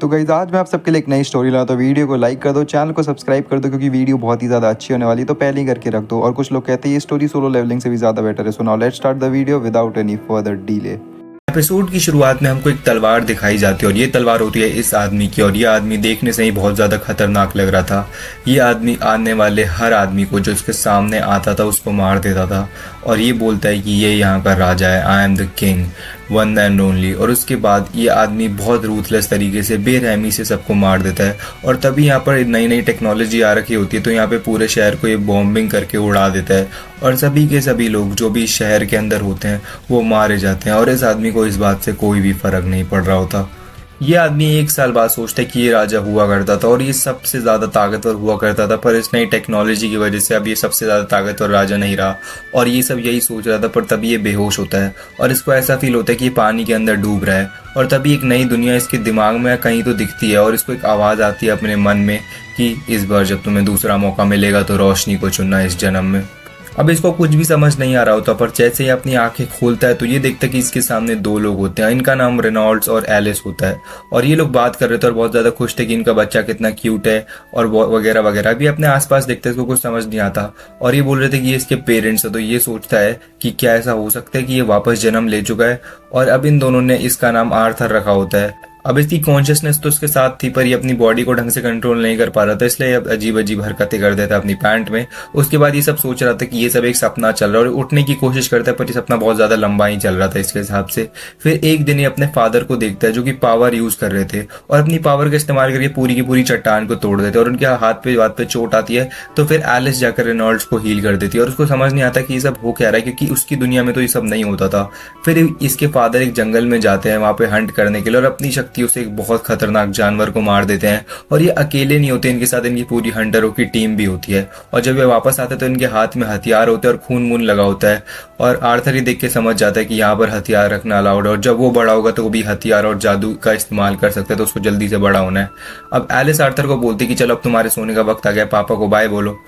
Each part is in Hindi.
तो गाइस आज मैं आप सबके लिए एक नई स्टोरी लाया, तो वीडियो को लाइक कर दो, चैनल को सब्सक्राइब कर दो क्योंकि वीडियो बहुत ही ज़्यादा अच्छी होने वाली है, तो पहले ही करके रख दो। और कुछ लोग कहते हैं ये स्टोरी सोलो लेवलिंग से भी ज़्यादा बेटर है। सो now let's start the video without any further delay. Episode की शुरुआत में हमको एक तलवार दिखाई जाती है और ये तलवार होती है इस आदमी की। और ये आदमी देखने से ही बहुत ज़्यादा खतरनाक लग रहा था। ये आदमी आने वाले हर आदमी को जो उसके सामने आता था उसको मार देता था और ये बोलता है कि ये यहाँ का राजा है, I am the king one and only. और उसके बाद ये आदमी बहुत रूथलेस तरीके से बेरहमी से सबको मार देता है। और तभी यहाँ पर नई नई टेक्नोलॉजी आ रखी होती है, तो यहाँ पे पूरे शहर को ये बॉम्बिंग करके उड़ा देता है और सभी के सभी लोग जो भी शहर के अंदर होते हैं वो मारे जाते हैं। और इस आदमी को इस बात से कोई भी फर्क नहीं पड़ रहा होता। ये आदमी 1 साल बाद सोचता है कि ये राजा हुआ करता था और ये सबसे ज़्यादा ताकतवर हुआ करता था, पर इस नई टेक्नोलॉजी की वजह से अब ये सबसे ज़्यादा ताकतवर राजा नहीं रहा। और ये सब यही सोच रहा था, पर तभी ये बेहोश होता है और इसको ऐसा फील होता है कि ये पानी के अंदर डूब रहा है। और तभी एक नई दुनिया इसके दिमाग में कहीं तो दिखती है और इसको एक आवाज़ आती है अपने मन में कि इस बार जब तुम्हें दूसरा मौका मिलेगा तो रोशनी को चुनना इस जन्म में। अब इसको कुछ भी समझ नहीं आ रहा होता, पर जैसे ही अपनी आंखें खोलता है तो ये देखता है कि इसके सामने 2 लोग होते हैं। इनका नाम रेनॉल्ड्स और एलिस होता है और ये लोग बात कर रहे थे और बहुत ज़्यादा खुश थे कि इनका बच्चा कितना क्यूट है और वगैरह वगैरह। अभी अपने आसपास देखते हैं, इसको कुछ समझ नहीं आता और ये बोल रहे थे कि ये इसके पेरेंट्स है। तो ये सोचता है कि क्या ऐसा हो सकता है कि ये वापस जन्म ले चुका है। और अब इन दोनों ने इसका नाम आर्थर रखा होता है। अब इसकी कॉन्शियसनेस तो उसके साथ थी, पर ये अपनी बॉडी को ढंग से कंट्रोल नहीं कर पा रहा था, इसलिए अब अजीब अजीब हरकतें कर देता अपनी पैंट में। उसके बाद ये सब सोच रहा था कि ये सब एक सपना चल रहा है और उठने की कोशिश करता है, पर ये सपना बहुत ज्यादा लंबा ही चल रहा था इसके हिसाब से। फिर एक दिन ये अपने फादर को देखता है जो कि पावर यूज कर रहे थे और अपनी पावर का इस्तेमाल करके पूरी की पूरी चट्टान को तोड़ देते और उनके हाथ पे चोट आती है। तो फिर एलिस जाकर रेनॉल्ड्स को हील कर देती है और उसको समझ नहीं आता कि ये सब हो क्या रहा है, क्योंकि उसकी दुनिया में तो ये सब नहीं होता था। फिर इसके फादर एक जंगल में जाते हैं वहां पे हंट करने के लिए और अपनी शक्तियों से एक बहुत खतरनाक जानवर को मार देते हैं। और ये अकेले नहीं होते, इनके साथ इनकी पूरी हंटरों की टीम भी होती है। और जब ये वापस आते हैं तो इनके हाथ में हथियार होते हैं और खून मून लगा होता है। और आर्थर ही देख के समझ जाता है कि यहाँ पर हथियार रखना अलाउड है और जब वो बड़ा होगा तो वो भी हथियार और जादू का इस्तेमाल कर सकता है, तो उसको जल्दी से बड़ा होना है। अब एलिस आर्थर को बोलती कि चलो अब तुम्हारे सोने का वक्त आ गया, पापा को बाय बोलो।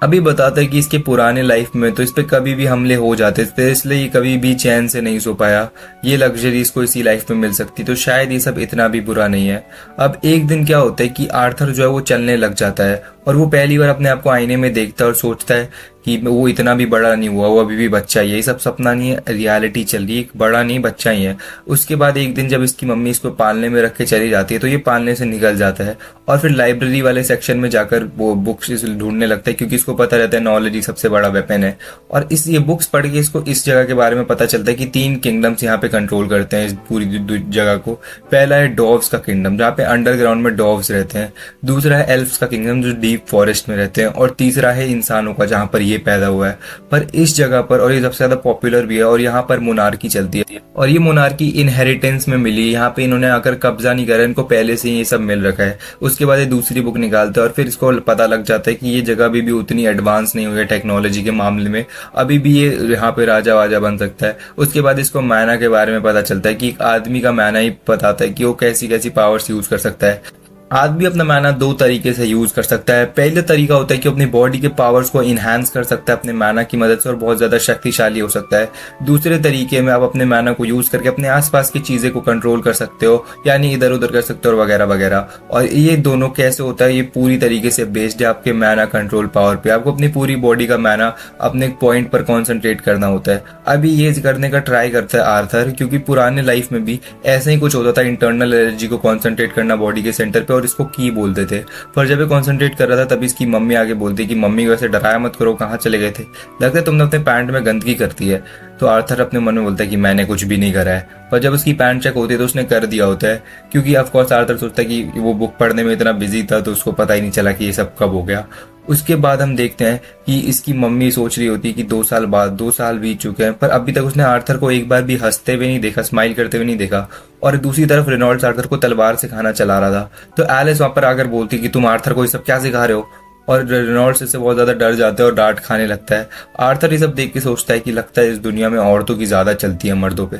अभी बताता है कि इसके पुराने लाइफ में तो इस पे कभी भी हमले हो जाते थे, इसलिए ये कभी भी चैन से नहीं सो पाया। ये लग्जरी इसको इसी लाइफ में मिल सकती, तो शायद ये सब इतना भी बुरा नहीं है। अब एक दिन क्या होता है कि आर्थर जो है वो चलने लग जाता है और वो पहली बार अपने आप को आईने में देखता है और सोचता है कि वो इतना भी बड़ा नहीं हुआ, वो अभी भी बच्चा ही है। ये सब सपना नहीं है, रियलिटी चल रही है, बड़ा नहीं बच्चा ही है। उसके बाद एक दिन जब इसकी मम्मी इसको पालने में रख के चली जाती है तो ये पालने से निकल जाता है और फिर लाइब्रेरी वाले सेक्शन में जाकर वो बुक्स ढूंढने लगता है, क्योंकि इसको पता रहता है नॉलेज ही सबसे बड़ा वेपन है। और ये बुक्स पढ़ के इसको इस जगह के बारे में पता चलता है कि 3 किंगडम्स यहाँ पे कंट्रोल करते हैं इस पूरी जगह को। पहला है डॉव्स का किंगडम जहाँ पे अंडरग्राउंड में डॉव्स रहते हैं, दूसरा है एल्फ्स का किंगडम जो डीप फॉरेस्ट में रहते हैं, और तीसरा है इंसानों का जहाँ पर ये पैदा हुआ है। पर इस जगह पर, और ये सबसे ज्यादा पॉपुलर भी है, और यहाँ पर मोनार्की चलती है और ये मोनार्की इनहेरिटेंस में मिली। यहाँ पे इन्होंने आकर कब्जा नहीं करा, इनको पहले से ही ये सब मिल रखा है। उसके बाद ये दूसरी बुक निकालते हैं और फिर इसको पता लग जाता है कि ये जगह अभी भी उतनी एडवांस नहीं हुई है टेक्नोलॉजी के मामले में, अभी भी ये यहाँ पे राजा वाजा बन सकता है। उसके बाद इसको मैना के बारे में पता चलता है कि एक आदमी का मैना ही बताता है कि वो कैसी कैसी पावर्स यूज कर सकता है। आदमी अपना मैना 2 तरीके से यूज कर सकता है। पहले तरीका होता है कि अपनी बॉडी के पावर्स को इनहैंस कर सकता है अपने मैना की मदद से और बहुत ज्यादा शक्तिशाली हो सकता है। दूसरे तरीके में आप अपने मैना को यूज करके अपने आसपास की चीजें को कंट्रोल कर सकते हो, यानी इधर उधर कर सकते हो और वगैरह वगैरह। और ये दोनों कैसे होता है, ये पूरी तरीके से बेस्ड है आपके मैना कंट्रोल पावर पे। आपको अपनी पूरी बॉडी का मैना अपने पॉइंट पर कॉन्सेंट्रेट करना होता है। अभी ये करने का ट्राई करता है आर्थर, क्योंकि पुराने लाइफ में भी ऐसा ही कुछ होता था, इंटरनल एनर्जी को कॉन्सेंट्रेट करना बॉडी के सेंटर पे, और इसको की बोलते थे। पर जब ये कॉन्सेंट्रेट कर रहा था तभी इसकी मम्मी आगे बोलती कि मम्मी वैसे डराया मत करो, कहाँ चले गए थे, लगता है तुमने अपने पैंट में गंदगी करती है। तो आर्थर अपने मन में बोलता है कि मैंने कुछ भी नहीं करा है, पर जब उसकी पैंट चेक होती है तो उसने कर दिया होता है, क्योंकि ऑफ कोर्स आर्थर सोचता है कि वो बुक पढ़ने में इतना बिजी था तो उसको पता ही नहीं चला कि ये सब कब हो गया। उसके बाद हम देखते हैं कि इसकी मम्मी सोच रही होती है कि 2 साल बाद, 2 साल बीत चुके हैं, पर अभी तक उसने आर्थर को एक बार भी हंसते हुए नहीं देखा, स्माइल करते हुए नहीं देखा। और दूसरी तरफ रेनॉल्ड्स आर्थर को तलवार से खाना चला रहा था। तो एलिस वहां पर आकर बोलती कि तुम आर्थर को ये सब क्या सिखा रहे हो, और रेनॉल्ड्स इससे बहुत ज्यादा डर जाता है और डांट खाने लगता है। आर्थर ये सब देख के सोचता है कि लगता है इस दुनिया में औरतों की ज्यादा चलती है मर्दों पे।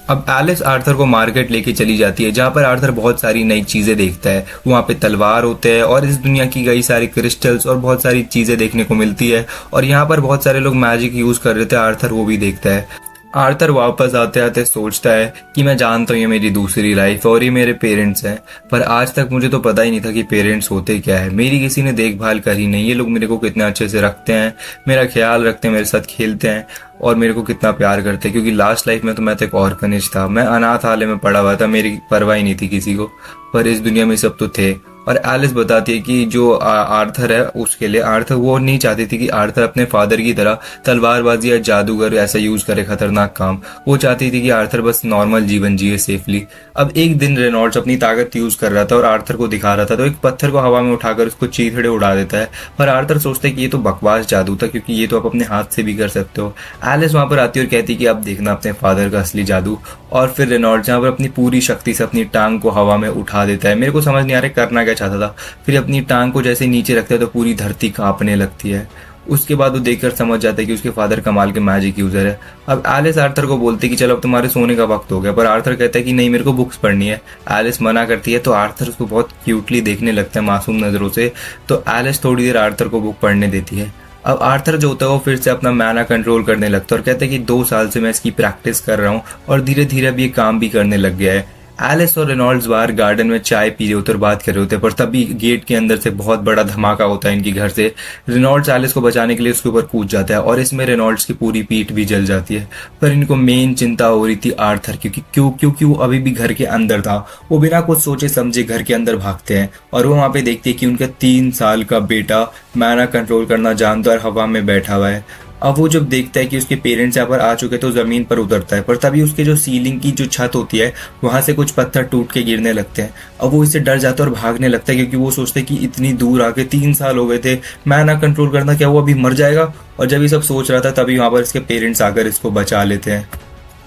अब एलिस आर्थर को मार्केट लेके चली जाती है, जहाँ पर आर्थर बहुत सारी नई चीजें देखता है। वहाँ पे तलवार होते हैं और इस दुनिया की कई सारी क्रिस्टल्स और बहुत सारी चीजें देखने को मिलती है, और यहाँ पर बहुत सारे लोग मैजिक यूज कर रहे थे, आर्थर वो भी देखता है। आर्थर वापस आते आते सोचता है कि मैं जानता हूँ ये मेरी दूसरी लाइफ है और ये मेरे पेरेंट्स हैं, पर आज तक मुझे तो पता ही नहीं था कि पेरेंट्स होते क्या है। मेरी किसी ने देखभाल करी नहीं। ये लोग मेरे को कितने अच्छे से रखते हैं, मेरा ख्याल रखते हैं, मेरे साथ खेलते हैं और मेरे को कितना प्यार करते हैं। क्योंकि लास्ट लाइफ में तो मैं तो एक ऑर्फनेज था, मैं अनाथालय में पड़ा हुआ था, मेरी परवाह ही नहीं थी किसी को, पर इस दुनिया में सब तो थे। और एलिस बताती है कि जो आर्थर है उसके लिए, आर्थर वो नहीं चाहती थी कि आर्थर अपने फादर की तरह तलवारबाजी या जादूगर ऐसा यूज करे खतरनाक काम। वो चाहती थी कि आर्थर बस नॉर्मल जीवन जिए सेफली। अब एक दिन रेनॉल्ड्स अपनी ताकत यूज कर रहा था और आर्थर को दिखा रहा था, तो एक पत्थर को हवा में उठाकर उसको चीथड़े उड़ा देता है। पर आर्थर सोचता है कि ये तो बकवास जादू था, क्योंकि ये तो आप अपने हाथ से भी कर सकते हो। एलिस वहां पर आती है और कहती है कि अब देखना अपने फादर का असली जादू। और फिर रेनॉल्ड्स यहाँ पर अपनी पूरी शक्ति से अपनी टांग को हवा में उठा देता है। मेरे को समझ नहीं आ रहा करना क्या चाहता था। फिर अपनी टांग को जैसे नीचे रखता है तो पूरी धरती कांपने लगती है। उसके बाद वो देखकर समझ जाता है कि उसके फादर कमाल के मैजिक यूजर है। अब एलिस आर्थर को बोलती है कि चलो अब तुम्हारे सोने का वक्त हो गया, पर आर्थर कहता है कि नहीं, मेरे को बुक्स पढ़नी है। एलिस मना करती है तो आर्थर उसको बहुत क्यूटली देखने लगता है मासूम नजरों से। तो एलिस थोड़ी देर आर्थर को बुक पढ़ने देती है। अब आर्थर जो होता है वो फिर से अपना मैना कंट्रोल करने लगता है और कहता है कि 2 साल से मैं इसकी प्रैक्टिस कर रहा हूँ और धीरे धीरे अब ये काम भी करने लग गया है। एलिस और रेनॉल्ड्स बाहर गार्डन में चाय पी रहे होते और बात कर रहे होते, पर तभी गेट के अंदर से बहुत बड़ा धमाका होता है इनके घर से। रेनॉल्ड्स एलिस को बचाने के लिए उसके ऊपर कूद जाता है और इसमें रेनॉल्ड्स की पूरी पीठ भी जल जाती है। पर इनको मेन चिंता हो रही थी आर्थर, क्योंकि वो अभी भी घर के अंदर था। वो बिना कुछ सोचे समझे घर के अंदर भागते हैं और वो वहां पे देखते हैं कि उनका 3 साल का बेटा मैना कंट्रोल करना जानता है और हवा में बैठा हुआ है। अब वो जब देखता है कि उसके पेरेंट्स यहाँ पर आ चुके तो जमीन पर उतरता है, पर तभी उसके जो सीलिंग की जो छत होती है वहां से कुछ पत्थर टूट के गिरने लगते हैं। अब वो इससे डर जाता है और भागने लगता है, क्योंकि वो सोचता है कि इतनी दूर आके 3 साल हो गए थे, मैं ना कंट्रोल करना, क्या वो अभी मर जाएगा। और जब ये सब सोच रहा था तभी वहां पर इसके पेरेंट्स आकर इसको बचा लेते हैं।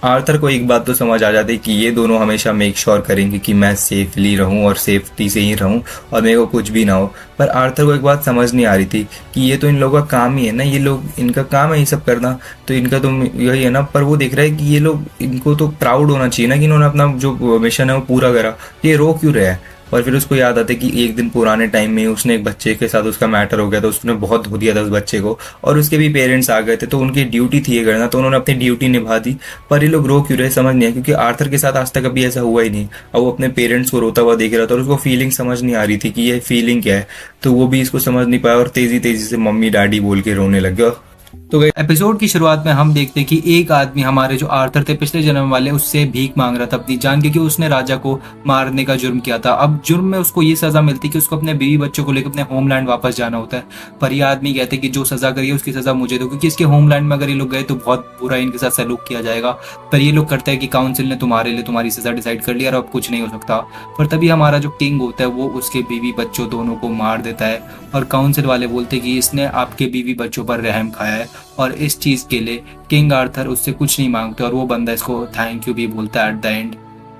आर्थर को एक बात तो समझ आ जाती है कि ये दोनों हमेशा मेक श्योर करेंगे कि मैं सेफली रहूं और सेफ्टी से ही रहूं और मेरे को कुछ भी ना हो। पर आर्थर को एक बात समझ नहीं आ रही थी कि ये तो इन लोगों का काम ही है ना, ये लोग, इनका काम है ये सब करना, तो इनका तो यही है ना। पर वो देख रहा है कि ये लोग, इनको तो प्राउड होना चाहिए ना कि इन्होंने अपना जो मिशन है वो पूरा करा, ये रो क्यों रहा है। और फिर उसको याद आता है कि एक दिन पुराने टाइम में उसने एक बच्चे के साथ उसका मैटर हो गया था, उसने बहुत धो दिया था उस बच्चे को और उसके भी पेरेंट्स आ गए थे, तो उनकी ड्यूटी थी ये करना, तो उन्होंने अपनी ड्यूटी निभा दी। पर ये लोग रो क्यों रहे समझ नहीं आया, क्योंकि आर्थर के साथ आज तक कभी ऐसा हुआ ही नहीं। और वो अपने पेरेंट्स को रोता हुआ देख रहा था और उसको फीलिंग समझ नहीं आ रही थी कि ये फीलिंग क्या है, तो वो भी इसको समझ नहीं पाया और तेजी तेजी से मम्मी डैडी बोल के रोने लग गया। तो एपिसोड की शुरुआत में हम देखते हैं कि एक आदमी हमारे जो आर्थर थे पिछले जन्म वाले, उससे भीख मांग रहा था अपनी जान, क्योंकि उसने राजा को मारने का जुर्म किया था। अब जुर्म में उसको ये सजा मिलती कि उसको अपने बीवी बच्चों को लेकर अपने होमलैंड वापस जाना होता है। पर यह आदमी कहते हैं कि जो सजा करी है उसकी सजा मुझे दो, क्योंकि इसके होमलैंड में अगर ये लोग गए तो बहुत बुरा इनके साथ सलूक किया जाएगा। पर ये लोग करते हैं कि काउंसिल ने तुम्हारे लिए तुम्हारी सजा डिसाइड कर लिया और अब कुछ नहीं हो सकता। पर तभी हमारा जो किंग होता है वो उसके बीवी बच्चों दोनों को मार देता है और काउंसिल वाले बोलते हैं कि इसने आपके बीवी बच्चों पर रहम खाया है और इस चीज के लिए किंग आर्थर उससे कुछ नहीं मांगते और वो बंदा इसको थैंक यू भी बोलता है एट द एंड।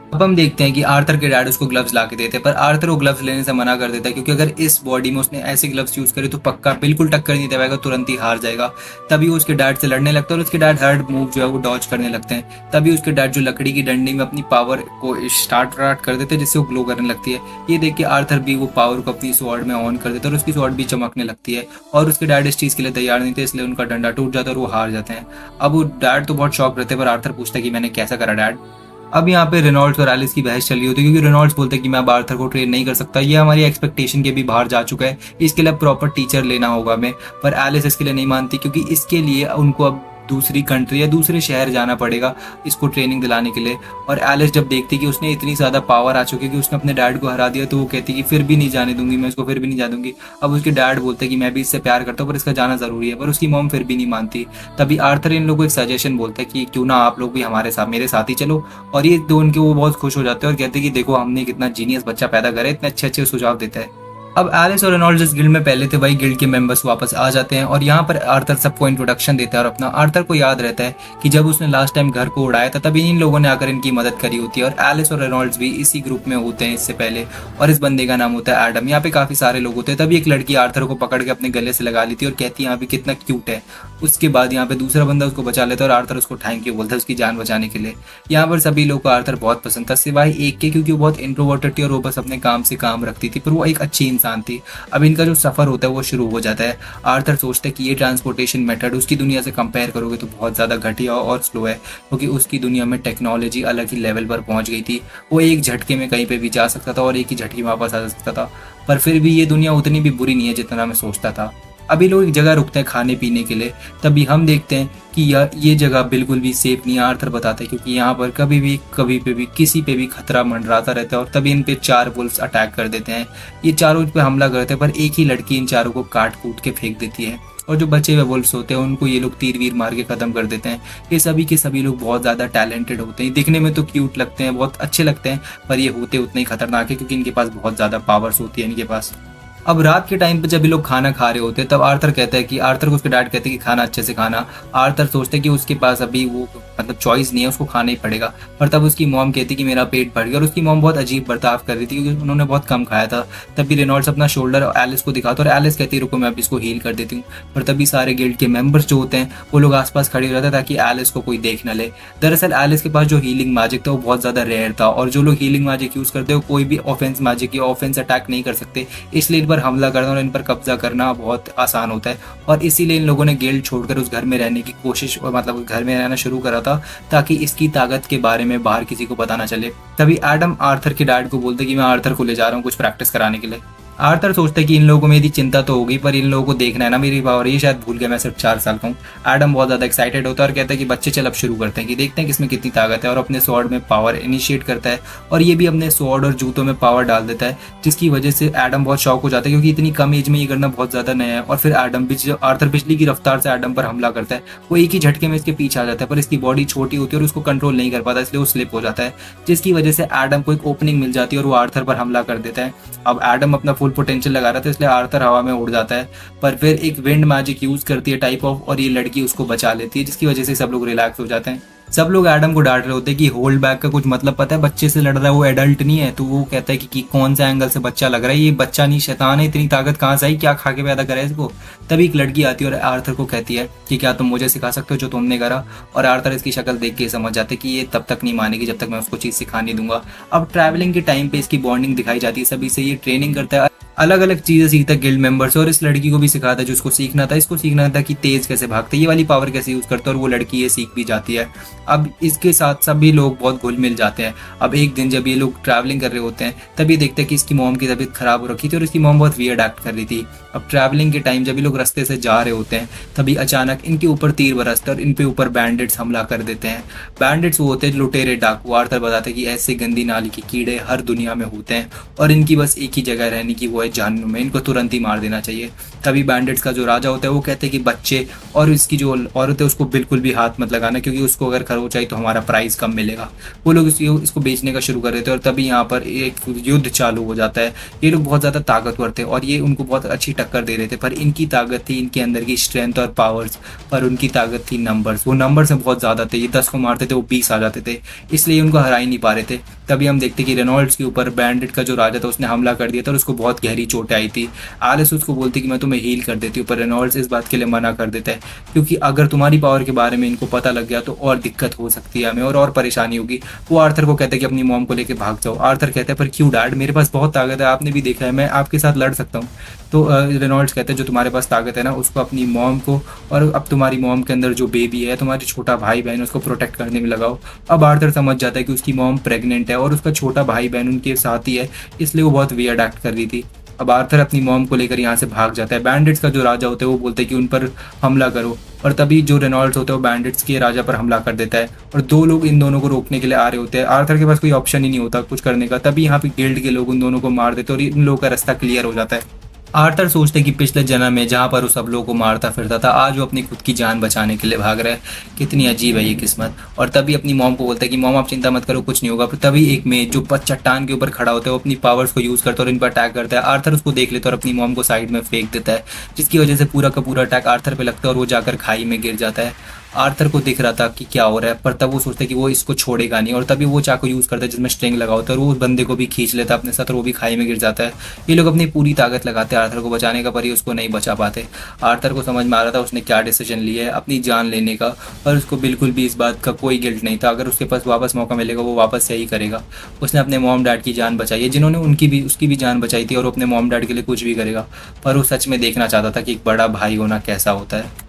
अब हम देखते हैं कि आर्थर के डैड उसको ग्लव्स ला के देते हैं, पर आर्थर वो ग्लव्स लेने से मना कर देता है, क्योंकि अगर इस बॉडी में उसने ऐसे ग्लव्स यूज करे तो पक्का बिल्कुल टक्कर नहीं दे पाएगा, तुरंत ही हार जाएगा। तभी वो उसके डैड से लड़ने लगता है और उसके डैड हर मूव जो है वो डॉज करने लगते हैं। तभी उसके डैड जो लकड़ी की डंडी में अपनी पावर को स्टार्ट कर देते हैं, जिससे वो ग्लो करने लगती है। ये देख के आर्थर भी वो पावर को अपनी स्वॉर्ड में ऑन कर देता है और उसकी स्वॉर्ड भी चमकने लगती है। और उसके डैड इस चीज के लिए तैयार नहीं थे, इसलिए उनका डंडा टूट जाता है और वो हार जाते हैं। अब वो डैड तो बहुत शॉक रहते हैं, पर आर्थर पूछता है कि मैंने कैसा करा डैड। अब यहाँ पे रेनॉल्ड्स और एलिस की बहस चली होती है, क्योंकि रेनॉल्ड्स बोलते हैं कि मैं अब आर्थर को ट्रेन नहीं कर सकता, ये हमारी एक्सपेक्टेशन के भी बाहर जा चुका है, इसके लिए प्रॉपर टीचर लेना होगा हमें। पर एलिस इसके लिए नहीं मानती, क्योंकि इसके लिए उनको अब दूसरी कंट्री या दूसरे शहर जाना पड़ेगा इसको ट्रेनिंग दिलाने के लिए। और एलिस जब देखती कि उसने इतनी ज़्यादा पावर आ चुकी है कि उसने अपने डैड को हरा दिया, तो वो कहती कि फिर भी नहीं जाने दूंगी मैं इसको, फिर भी नहीं जाने दूंगी। अब उसके डैड बोलते कि मैं भी इससे प्यार करता हूँ पर इसका जाना ज़रूरी है, पर उसकी मॉम फिर भी नहीं मानती। तभी आर्थर इन लोगों को एक सजेशन बोलता है कि क्यों ना आप लोग भी हमारे साथ, मेरे साथ ही चलो। और ये दो उनके वो बहुत खुश हो जाते हैं और कहते हैं कि देखो हमने कितना जीनियस बच्चा पैदा करा, इतने अच्छे अच्छे सुझाव देता है। अब एलिस और रेनॉल्ड्स जिस गिल्ड में पहले थे वही गिल्ड के मेंबर्स वापस आ जाते हैं और यहाँ पर आर्थर सबको इंट्रोडक्शन देता है। और अपना आर्थर को याद रहता है कि जब उसने लास्ट टाइम घर को उड़ाया था तभी इन लोगों ने आकर इनकी मदद करी होती है। और एलिस और रेनॉल्ड्स भी इसी ग्रुप में होते हैं इससे पहले, और इस बंदे का नाम होता है एडम। यहाँ पे काफी सारे लोग होते हैं। तभी एक लड़की आर्थर को पकड़ के अपने गले से लगा लेती है और कहती है यहाँ पे कितना क्यूट है। उसके बाद यहाँ पे दूसरा बंदा उसको बचा लेता है और आर्थर उसको थैंक यू बोलता है उसकी जान बचाने के लिए। यहाँ पर सभी लोग को आर्थर बहुत पसंद था सिवाय एक के, क्योंकि वो बहुत इंट्रोवर्टेड थी और वो बस अपने काम से काम रखती थी, पर वो एक अच्छी इंसान इंसान थी। अब इनका जो सफ़र होता है वो शुरू हो जाता है। आर्थर सोचता है कि ये ट्रांसपोर्टेशन मेथड उसकी दुनिया से कंपेयर करोगे तो बहुत ज़्यादा घटिया और स्लो है, क्योंकि उसकी दुनिया में टेक्नोलॉजी अलग ही लेवल पर पहुंच गई थी। वो एक झटके में कहीं पे भी जा सकता था और एक ही झटके में वापस आ सकता था। पर फिर भी ये दुनिया उतनी भी बुरी नहीं है जितना मैं सोचता था। अभी लोग एक जगह रुकते हैं खाने पीने के लिए, तभी हम देखते हैं कि ये जगह बिल्कुल भी सेफ नहीं है। आर्थर बताता है क्योंकि यहाँ पर कभी पे भी किसी पे भी खतरा मंडराता रहता है। और तभी इन पे 4 वुल्फ्स अटैक कर देते हैं। ये चारों इन पे हमला करते हैं, पर एक ही लड़की इन चारों को काट कूट के फेंक देती है। और जो बचे हुए वुल्फ्स होते हैं उनको ये लोग तीर वीर मार के ख़त्म कर देते हैं। ये सभी के सभी लोग बहुत ज़्यादा टैलेंटेड होते हैं, दिखने में तो क्यूट लगते हैं, बहुत अच्छे लगते हैं, पर ये होते उतने ही खतरनाक है क्योंकि इनके पास बहुत ज़्यादा पावर्स होती है इनके पास। अब रात के टाइम पे जब ये लोग खाना खा रहे होते हैं तब आर्थर कहता है कि आर्थर को उसके डैड कहते हैं कि खाना अच्छे से खाना। आर्थर सोचते हैं कि उसके पास अभी वो मतलब चॉइस नहीं है, उसको खाना ही पड़ेगा। पर तब उसकी मॉम कहती कि मेरा पेट भर गया, और उसकी मॉम बहुत अजीब बर्ताव कर रही थी क्योंकि उन्होंने बहुत कम खाया था। तभी रेनॉल्ड्स अपना शोल्डर एलिस को दिखाता है और एलिस कहती है रुको मैं अभी इसको हील कर देती हूँ। पर तभी सारे गिल्ड के मेंबर्स जो होते हैं वो लोग आसपास खड़े हो जाते हैं ताकि एलिस को कोई देख न ले। दरअसल एलिस के पास जो हीलिंग मैजिक था वो बहुत ज़्यादा रेयर था, और जो लोग हीलिंग मैजिक यूज़ करते हो कोई भी ऑफेंस मैजिक या ऑफेंस अटैक नहीं कर सकते, इसलिए इन पर हमला करना और इन पर कब्जा करना बहुत आसान होता है। और इसीलिए इन लोगों ने गिल्ड छोड़कर उस घर में रहने की कोशिश, मतलब घर में रहना शुरू करा था ताकि इसकी ताकत के बारे में बाहर किसी को पता ना चले। तभी एडम आर्थर के डैड को बोलते कि मैं आर्थर को ले जा रहा हूँ कुछ प्रैक्टिस कराने के लिए। आर्थर सोचता है कि इन लोगों को मेरी चिंता तो होगी, पर इन लोगों को देखना है ना मेरी पावर, ये शायद भूल गया मैं सिर्फ 4 साल का हूँ। एडम बहुत ज़्यादा एक्साइटेड होता है और कहता है कि बच्चे चल अब शुरू करते हैं कि देखते हैं किसमें कितनी ताकत है, और अपने स्वॉर्ड में पावर इनिशिएट करता है। और ये भी अपने स्वॉर्ड और जूतों में पावर डाल देता है, जिसकी वजह से एडम बहुत शॉक हो जाता है क्योंकि इतनी कम एज में ये करना बहुत ज़्यादा नया है। और फिर आर्थर बिजली की रफ्तार से एडम पर हमला करता है। वो एक ही झटके में इसके पीछे आ जाता है, पर इसकी बॉडी छोटी होती है और उसको कंट्रोल नहीं कर पाता, इसलिए वो स्लिप हो जाता है, जिसकी वजह से एडम को एक ओपनिंग मिल जाती है और वो आर्थर पर हमला कर देता है। अब एडम अपना फुल पोटेंशियल लगा रहा था, इसलिए आर्थर हवा में उड़ जाता है, पर फिर एक विंड मैजिक यूज करती है टाइप ऑफ, और ये लड़की उसको बचा लेती है, जिसकी वजह से सब लोग रिलैक्स हो जाते हैं। सब लोग एडम को डांट रहे होते हैं कि होल्ड बैक का कुछ मतलब पता है, बच्चे से लड़ रहा है, वो एडल्ट नहीं है। तो वो कहता है कि कौन सा एंगल से बच्चा लग रहा है, ये बच्चा नहीं शैतान है, इतनी ताकत कहाँ से आई, क्या खा के पैदा करा है इसको। तभी एक लड़की आती है और आर्थर को कहती है कि क्या तुम मुझे सिखा सकते हो जो तुमने करा। और आर्थर इसकी शक्ल देख के समझ जाते कि ये तब तक नहीं मानेगी जब तक मैं उसको चीज़ सिखा नहीं दूंगा। अब ट्रैवलिंग के टाइम पे इसकी बॉन्डिंग दिखाई जाती है सभी से, ये ट्रेनिंग करता है, अलग अलग चीज़ें सीखता है गिल्ड मेंबर से, और इस लड़की को भी सिखाता है जो उसको सीखना था। इसको सीखना था कि तेज कैसे भागते, ये वाली पावर कैसे यूज़ करता है, और वो लड़की ये सीख भी जाती है। अब इसके साथ सभी लोग बहुत घुल मिल जाते हैं। अब एक दिन जब ये लोग ट्रैवलिंग कर रहे होते हैं तभी देखते हैं कि इसकी मॉम की तबीयत खराब हो रखी थी और इसकी मॉम बहुत वियर्ड एक्ट कर रही थी। अब ट्रैवलिंग के टाइम जब ये लोग रास्ते से जा रहे होते हैं तभी अचानक इनके ऊपर तीर बरसते हैं और इन पे ऊपर बैंडिट्स हमला कर देते हैं। बैंडिट्स वो होते हैं लुटेरे डाकू। आर्थर बताते हैं कि ऐसे गंदी नाली के कीड़े हर दुनिया में होते हैं और इनकी बस एक ही जगह रहने की, वो है जहन्नुम में, इनको तुरंत ही मार देना चाहिए। तभी बैंडिट्स का जो राजा होता है वो कहते हैं कि बच्चे और इसकी जो औरत है उसको बिल्कुल भी हाथ मत लगाना, क्योंकि उसको अगर खरोच आई तो हमारा प्राइस कम मिलेगा। वो लोग इसको बेचने का शुरू कर देते हैं और तभी यहाँ पर एक युद्ध चालू हो जाता है। ये लोग बहुत ज़्यादा ताकतवर थे और ये उनको बहुत अच्छी टक्कर दे रहे थे, पर इनकी ताकत थी इनके अंदर की स्ट्रेंथ और पावर्स, पर उनकी ताकत थी नंबर्स। वो नंबर से बहुत ज़्यादा थे, ये 10 को मारते थे वो 20 आ जाते थे, इसलिए उनको हरा ही नहीं पा रहे थे। तभी हम देखते कि रेनॉल्ड्स के ऊपर बैंडिट का जो राजा था उसने हमला कर दिया था और उसको बहुत गहरी चोटें आई थी। एलिस उसको बोलती कि मैं तुम्हें हील कर देती हूँ, पर रेनॉल्ड्स इस बात के लिए मना कर देता है क्योंकि अगर तुम्हारी पावर के बारे में इनको पता लग गया तो और दिक्कत हो सकती है हमें और परेशानी होगी। वो आर्थर को कहते हैं कि अपनी मॉम को लेकर भाग जाओ। आर्थर कहता है पर क्यों डैड, मेरे पास बहुत ताकत है, आपने भी देखा है, मैं आपके साथ लड़ सकता हूँ। तो रेनॉल्ड्स कहते हैं जो तुम्हारे पास ताकत है ना उसको अपनी मॉम को और अब तुम्हारी मॉम के अंदर जो बेबी है, तुम्हारी छोटा भाई बहन, उसको प्रोटेक्ट करने में लगाओ। अब आर्थर समझ जाता है कि उसकी मॉम प्रेग्नेंट है और उसका छोटा भाई बहन उनके साथ ही है, इसलिए वो बहुत वियर्ड एक्ट कर रही थी। अब आर्थर अपनी मॉम को लेकर यहाँ से भाग जाता है। बैंडिट्स का जो राजा होता है वो बोलते हैं कि उन पर हमला करो, और तभी जो रेनॉल्ड्स होता है वो बैंडिट्स के राजा पर हमला कर देता है और 2 लोग इन दोनों को रोकने के लिए आ रहे होते हैं। आर्थर के पास कोई ऑप्शन ही नहीं होता कुछ करने का, तभी यहाँ पे गिल्ड के लोग उन दोनों को मार देते हैं और इन लोगों का रास्ता क्लियर हो जाता है। आर्थर सोचते कि पिछले जन्म में जहाँ पर वो सब लोगों को मारता फिरता था आज वो अपनी खुद की जान बचाने के लिए भाग रहा है, कितनी अजीब है ये किस्मत। और तभी अपनी मॉम को बोलता है कि मॉम आप चिंता मत करो, कुछ नहीं होगा। तभी एक मेज जो चट्टान के ऊपर खड़ा होता है वो अपनी पावर्स को यूज़ करता है और इन पर अटैक करता है। आर्थर उसको देख लेता है और अपनी मॉम को साइड में फेंक देता है, जिसकी वजह से पूरा का पूरा अटैक आर्थर पे लगता है और वो जाकर खाई में गिर जाता है। आर्थर को दिख रहा था कि क्या हो रहा है, पर तब वो सोचता है कि वो इसको छोड़ेगा नहीं, और तभी वो चाकू यूज़ करता है जिसमें स्ट्रिंग लगा होता है, और वो उस बंदे को भी खींच लेता है अपने साथ और वो भी खाई में गिर जाता है। ये लोग अपनी पूरी ताकत लगाते हैं आर्थर को बचाने का, पर ये उसको नहीं बचा पाते। आर्थर को समझ में आ रहा था उसने क्या डिसीजन लिया है अपनी जान लेने का, और उसको बिल्कुल भी इस बात का कोई गिल्ट नहीं था। अगर उसके पास वापस मौका मिलेगा वो वापस यही करेगा। उसने अपने मॉम डैड की जान बचाई है, जिन्होंने उसकी भी जान बचाई थी, और वो अपने मॉम डैड के लिए कुछ भी करेगा। पर वो सच में देखना चाहता था कि एक बड़ा भाई होना कैसा होता है।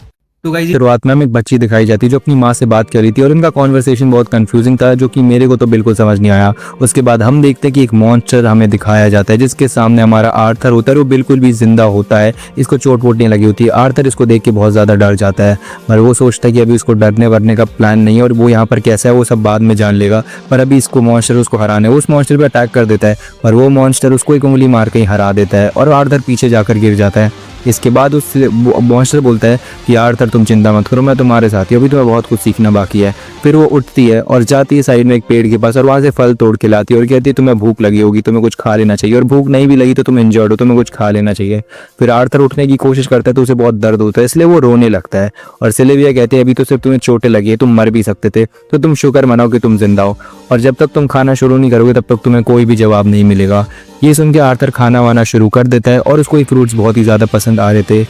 तो गाइस शुरुआत में हमें एक बच्ची दिखाई जाती है जो अपनी माँ से बात कर रही थी और उनका कॉन्वर्सेशन बहुत कंफ्यूजिंग था, जो कि मेरे को तो बिल्कुल समझ नहीं आया। उसके बाद हम देखते हैं कि एक मॉन्स्टर हमें दिखाया जाता है जिसके सामने हमारा आर्थर होता है, वो बिल्कुल भी जिंदा होता है, इसको चोट वोट नहीं लगी होती। आर्थर इसको देख के बहुत ज़्यादा डर जाता है, पर वो सोचता है कि अभी उसको डरने वरने का प्लान नहीं है और वो यहाँ पर कैसा है वो सब बाद में जान लेगा। पर अभी इसको मॉन्स्टर उसको हराने उस मॉन्स्टर पर अटैक कर देता है, पर वो मॉन्स्टर उसको एक उंगली मार के ही हरा देता है और आर्थर पीछे जाकर गिर जाता है। इसके बाद उस मॉन्स्टर बोलता है कि आर्थर तुम चिंता मत करो, मैं तुम्हारे साथ ही, अभी तुम्हें बहुत कुछ सीखना बाकी है। फिर वो उठती है और जाती है साइड में एक पेड़ के पास और वहाँ से फल तोड़ के लाती है और कहती है तुम्हें भूख लगी होगी, तुम्हें कुछ खा लेना चाहिए, और भूख नहीं भी लगी तो तुम इंजर्ड हो, तुम्हें कुछ खा लेना चाहिए। फिर आर्थर उठने की कोशिश करता है तो उसे बहुत दर्द होता है, इसलिए वो रोने लगता है। और सिल्विया कहती है अभी तो सिर्फ तुम्हें चोटें लगी है, तुम मर भी सकते थे, तो तुम शुक्र मनाओ कि तुम जिंदा हो, और जब तक तुम खाना शुरू नहीं करोगे तब तक तुम्हें कोई भी जवाब नहीं मिलेगा। ये सुन के आर्थर खाना वाना शुरू कर देता है और उसको ये फ्रूट्स बहुत ही ज़्यादा पसंद आ रहे थे।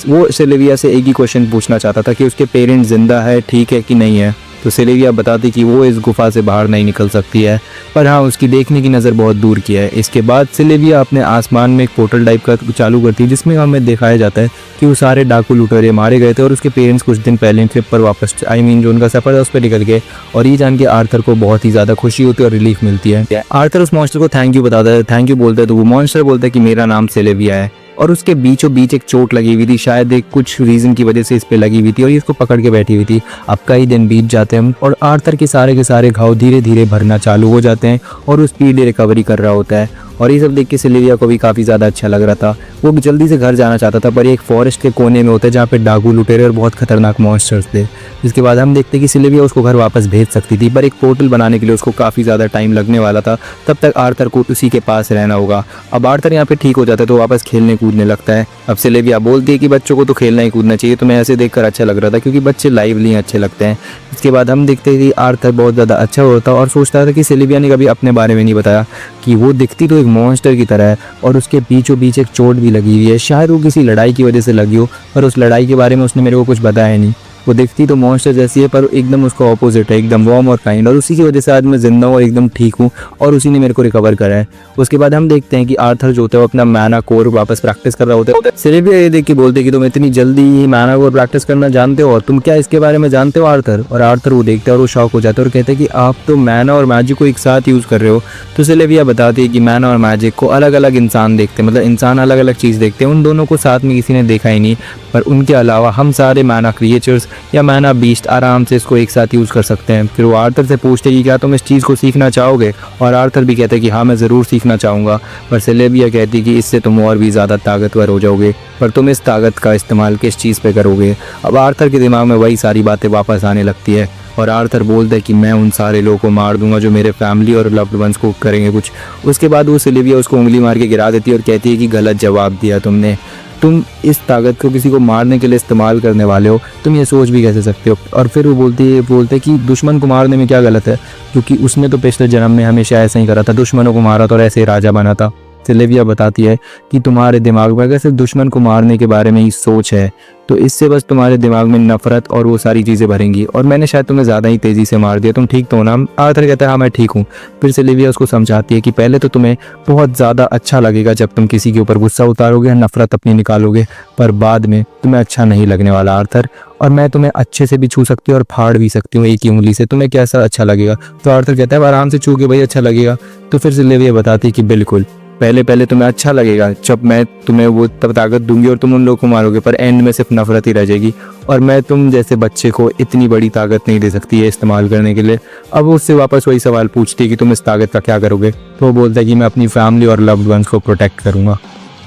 वो सिल्विया से एक ही क्वेश्चन पूछना चाहता था कि उसके पेरेंट्स जिंदा है, ठीक है कि नहीं है। तो सिल्विया बताती कि वो इस गुफा से बाहर नहीं निकल सकती है, पर हाँ उसकी देखने की नज़र बहुत दूर की है। इसके बाद सिल्विया अपने आसमान में एक पोर्टल टाइप का चालू करती है जिसमें हमें दिखाया जाता है कि वो सारे डाकू लुटेरे मारे गए थे और उसके पेरेंट्स कुछ दिन पहले ट्रिप पर वापस जो उनका सफ़र था उस पर निकल गए। और ये जान के आर्थर को बहुत ही ज़्यादा खुशी होती है और रिलीफ मिलती है। आर्थर उस मॉन्स्टर को थैंक यू बताता है, थैंक यू बोलता है, तो वो मॉन्स्टर बोलता है कि मेरा नाम सिल्विया है, और उसके बीचों बीच एक चोट लगी हुई थी, शायद एक कुछ रीज़न की वजह से इस पे लगी हुई थी और ये इसको पकड़ के बैठी हुई थी। अब कई दिन बीत जाते हैं और आर्थर के सारे घाव धीरे धीरे भरना चालू हो जाते हैं और वो स्पीड रिकवरी कर रहा होता है। और ये सब देख के सिल्विया को भी काफ़ी ज़्यादा अच्छा लग रहा था। वो जल्दी से घर जाना चाहता था, पर ये एक फॉरेस्ट के कोने में होता है जहाँ पे डाकू लुटेरे और बहुत खतरनाक मॉन्स्टर्स थे। इसके बाद हम देखते हैं कि सिल्विया उसको घर वापस भेज सकती थी, पर एक पोर्टल बनाने के लिए उसको काफ़ी ज़्यादा टाइम लगने वाला था, तब तक आर्थर को उसी के पास रहना होगा। अब आर्थर यहाँ पे ठीक हो जाता है तो वापस खेलने कूदने लगता है। अब सिल्विया बोलती है कि बच्चों को तो खेलना ही कूदना चाहिए, तो मैं ऐसे देखकर अच्छा लग रहा था क्योंकि बच्चे लाइवली अच्छे लगते हैं। इसके बाद हम देखते हैं कि आर्थर बहुत ज़्यादा अच्छा होता और सोचता था कि सिल्विया ने कभी अपने बारे में नहीं बताया कि वो दिखती तो एक मॉन्स्टर की तरह है और उसके बीचों बीच एक चोट भी लगी हुई है, शायद वो किसी लड़ाई की वजह से लगी हो, पर उस लड़ाई के बारे में उसने मेरे को कुछ बताया नहीं। वो दिखती तो मॉन्स्टर जैसी है पर एकदम उसका ऑपोजिट है, एकदम वार्म और काइंड, और उसी की वजह से आज मैं जिंदा हूँ और एकदम ठीक हूँ और उसी ने मेरे को रिकवर करा है। उसके बाद हम देखते हैं कि आर्थर जो होता है वो अपना मैना कोर वापस प्रैक्टिस कर रहा होता है। सिल्विया ये देख के बोलते कि तुम इतनी जल्दी ही मैना कोर प्रैक्टिस करना जानते हो और तुम क्या इसके बारे में जानते हो आर्थर? और आर्थर वो देखते हैं और वो शॉक हो जाता है और कहते हैं कि आप तो मैना और मैजिक को एक साथ यूज़ कर रहे हो। तो सिल्विया बताती है कि मैना और मैजिक को अलग अलग इंसान देखते हैं, मतलब इंसान अलग अलग चीज़ देखते हैं, उन दोनों को साथ में किसी ने देखा ही नहीं, पर उनके अलावा हम सारे मैना क्रिएचर्स या मैना बीस्ट आराम से इसको एक साथ यूज़ कर सकते हैं। फिर वो आर्थर से पूछते कि क्या तुम इस चीज़ को सीखना चाहोगे, और आर्थर भी कहते हैं कि हाँ मैं ज़रूर सीखना चाहूँगा। पर सिल्विया कहती कि इससे तुम और भी ज़्यादा ताकतवर हो जाओगे, पर तुम इस ताकत का इस्तेमाल किस चीज़ पे करोगे। अब आर्थर के दिमाग में वही सारी बातें वापस आने लगती है और आर्थर बोलता है कि मैं उन सारे लोगों को मार दूंगा जो मेरे फैमिली और लव्ड वंस को करेंगे कुछ। उसके बाद वो सिल्विया उसको उंगली मार के गिरा देती है और कहती है कि गलत जवाब दिया तुमने, तुम इस ताकत को किसी को मारने के लिए इस्तेमाल करने वाले हो, तुम ये सोच भी कैसे सकते हो। और फिर वो बोलते कि दुश्मन को मारने में क्या गलत है, क्योंकि उसने तो पिछले जन्म में हमेशा ऐसा ही करा था, दुश्मनों को मारा था और ऐसे ही राजा बना था। सिल्विया बताती है कि तुम्हारे दिमाग में अगर सिर्फ दुश्मन को मारने के बारे में ही सोच है तो इससे बस तुम्हारे दिमाग में नफरत और वो सारी चीज़ें भरेंगी, और मैंने शायद तुम्हें ज़्यादा ही तेज़ी से मार दिया, तुम ठीक तो हो ना? आर्थर कहता है हाँ मैं ठीक हूँ। फिर सिल्विया उसको समझाती है कि पहले तो तुम्हें बहुत ज़्यादा अच्छा लगेगा जब तुम किसी के ऊपर गुस्सा उतारोगे, नफरत अपनी निकालोगे, पर बाद में तुम्हें अच्छा नहीं लगने वाला आर्थर, और मैं तुम्हें अच्छे से भी छू सकती हूँ और फाड़ भी सकती हूँ एक ही उंगली से, तुम्हें कैसा अच्छा लगेगा? तो आर्थर कहता है आराम से छू के भाई अच्छा लगेगा। तो फिर सिल्विया बताती है कि बिल्कुल पहले तुम्हें अच्छा लगेगा, जब मैं तुम्हें वो तब ताकत दूंगी और तुम उन लोगों को मारोगे, पर एंड में सिर्फ नफरत ही रह जाएगी, और मैं तुम जैसे बच्चे को इतनी बड़ी ताकत नहीं दे सकती है इस्तेमाल करने के लिए। अब वो उससे वापस वही सवाल पूछती है कि तुम इस ताकत का क्या करोगे, तो वो बोलता है कि मैं अपनी फैमिली और लव्ड वंस को प्रोटेक्ट करूँगा।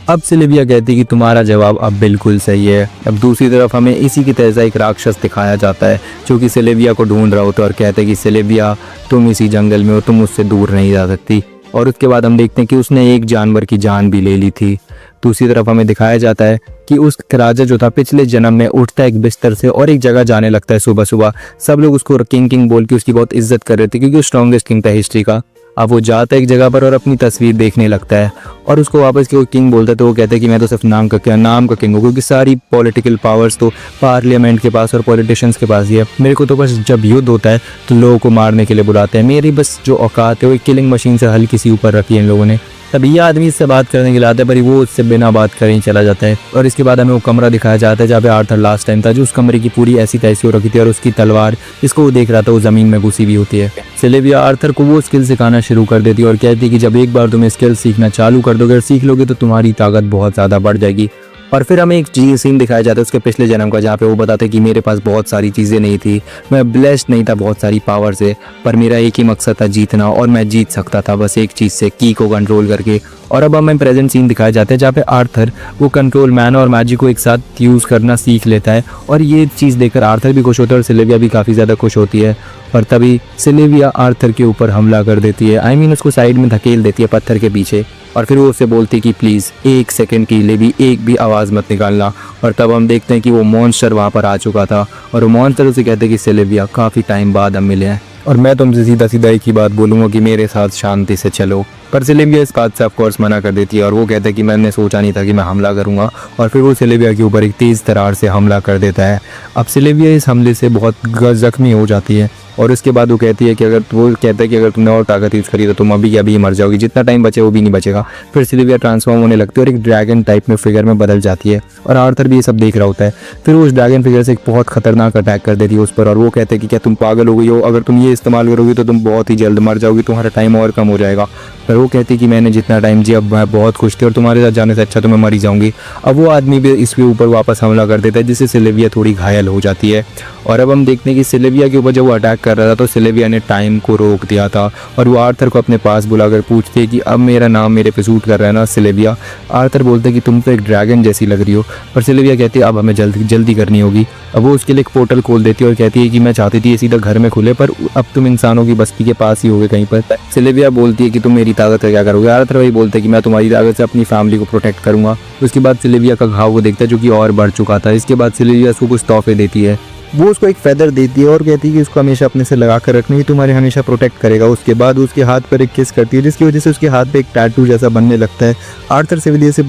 अब सिल्विया कहती है कि तुम्हारा जवाब अब बिल्कुल सही है। अब दूसरी तरफ हमें इसी की तरह एक राक्षस दिखाया जाता है जो कि सिल्विया को ढूंढ रहा होता है और कहते हैं कि सिल्विया तुम इसी जंगल में हो, तुम उससे दूर नहीं जा सकती। और उसके बाद हम देखते हैं कि उसने एक जानवर की जान भी ले ली थी। दूसरी तरफ हमें दिखाया जाता है कि उस राजा जो था पिछले जन्म में उठता है एक बिस्तर से और एक जगह जाने लगता है सुबह सुबह। सब लोग उसको किंग किंग बोल के उसकी बहुत इज्जत कर रहे थे क्योंकि वो स्ट्रॉन्गेस्ट किंग था हिस्ट्री का। अब वो जाता है एक जगह पर और अपनी तस्वीर देखने लगता है और उसको वापस के वो किंग बोलता है, तो वो कहता है कि मैं तो सिर्फ नाम का किंग हूँ, क्योंकि सारी पॉलिटिकल पावर्स तो पार्लियामेंट के पास और पॉलिटिशियंस के पास ही है। मेरे को तो बस जब युद्ध होता है तो लोगों को मारने के लिए बुलाते हैं, मेरी बस जो औकात है वो एक किलिंग मशीन से हल्की सी ऊपर रखी है इन लोगों ने। तब ये आदमी इससे बात करने के लिए आता है पर वो उससे बिना बात करे ही चला जाता है। और इसके बाद हमें वो कमरा दिखाया जाता है जहाँ पे आर्थर लास्ट टाइम था, जो उस कमरे की पूरी ऐसी तैसी हो रखी थी और उसकी तलवार जिसको वो देख रहा था वो जमीन में घुसी भी होती है। सिलेविया आर्थर को वो स्किल सिखाना शुरू कर देती है और कहती है कि जब एक बार तुम स्किल सीखना चालू कर दोगे और सीख लोगे तो तुम्हारी ताकत बहुत ज़्यादा बढ़ जाएगी। और फिर हमें एक सीन दिखाया जाता है उसके पिछले जन्म का, जहाँ पे वो बताते हैं कि मेरे पास बहुत सारी चीज़ें नहीं थी, मैं ब्लेस्ड नहीं था बहुत सारी पावर से, पर मेरा एक ही मकसद था जीतना और मैं जीत सकता था बस एक चीज़ से, की को कंट्रोल करके। और अब हमें प्रेजेंट सीन दिखाए जाते हैं जहाँ पे आर्थर वो कंट्रोल मैन और मैजिक को एक साथ यूज़ करना सीख लेता है और ये चीज़ देखकर आर्थर भी खुश होता है और सिलेविया भी काफ़ी ज़्यादा खुश होती है। और तभी सिलेविया आर्थर के ऊपर हमला कर देती है, उसको साइड में धकेल देती है पत्थर के पीछे और फिर वो उससे बोलती है कि प्लीज़ 1 सेकंड के लिए भी एक भी आवाज़ मत निकालना। और तब हम देखते हैं कि वो मॉन्स्टर वहाँ पर आ चुका था और वो मॉन्स्टर उसे कहते हैं कि सिलेविया काफ़ी टाइम बाद हम मिले हैं और मैं तुमसे सीधा सीधा एक ही बात बोलूँगा कि मेरे साथ शांति से चलो। पर सिलेविया इस बात से ऑफकोर्स मना कर देती है और वो कहता है कि मैंने सोचा नहीं था कि मैं हमला करूँगा और फिर वो सिलेविया के ऊपर एक तेज़ तरार से हमला कर देता है। अब सिलेविया इस हमले से बहुत जख्मी हो जाती है और उसके बाद वो कहती है कि अगर तुमने और ताकत यूज़ करी तो तुम अभी अभी मर जाओगी, जितना टाइम बचे वो भी नहीं बचेगा। फिर सिलेविया ट्रांसफॉर्म होने लगती है और एक ड्रैगन टाइप में फिगर में बदल जाती है और आर्थर भी ये सब देख रहा होता है। फिर वो उस ड्रैगन फिगर से एक बहुत खतरनाक अटैक कर देती है उस पर और वो कहते हैं कि क्या तुम पागल हो गई हो, अगर तुम ये इस्तेमाल करोगी तो तुम बहुत ही जल्द मर जाओगी, तुम्हारा टाइम और कम हो जाएगा। पर वो कहती है कि मैंने जितना टाइम जिया अब मैं बहुत खुश थी और तुम्हारे साथ जाने से अच्छा तो मैं मर ही जाऊंगी। अब वो आदमी भी इसके ऊपर वापस हमला कर देता है जिससे सिलेविया थोड़ी घायल हो जाती है। और अब हम देखते हैं कि सिलेविया के ऊपर जब वो अटैक कर रहा था तो सिलेविया ने टाइम को रोक दिया था और वो आर्थर को अपने पास बुलाकर पूछती है कि अब मेरा नाम मेरे पे सूट कर रहा है ना सिलेविया। आर्थर बोलते हैं कि तुम तो एक ड्रैगन जैसी लग रही हो, पर सिलेविया कहती है अब हमें जल्दी करनी होगी। अब वो उसके लिए एक पोर्टल खोल देती है और कहती है कि मैं चाहती थी ये सीधा घर में खुले पर अब तुम इंसानों की बस्ती के पास ही होगे कहीं पर। सिलेविया बोलती है कि तुम मेरी ताकत का क्या करोगे। आर्थर वही बोलते हैं कि मैं तुम्हारी ताकत से अपनी फैमिली को प्रोटेक्ट करूंगा। उसके बाद सिलेविया का घाव वो देखता है जो कि और बढ़ चुका था। इसके बाद सिलेविया उसको कुछ तोहफे देती है, वो उसको एक फेदर देती है और कहती है कि उसको हमेशा अपने से लगा कर रखना, ये तुम्हारे हमेशा प्रोटेक्ट करेगा। उसके बाद उसके हाथ पर एक किस करती है जिसकी वजह से उसके हाथ पे एक टैटू जैसा बनने लगता है। आर्थर सिलेविया से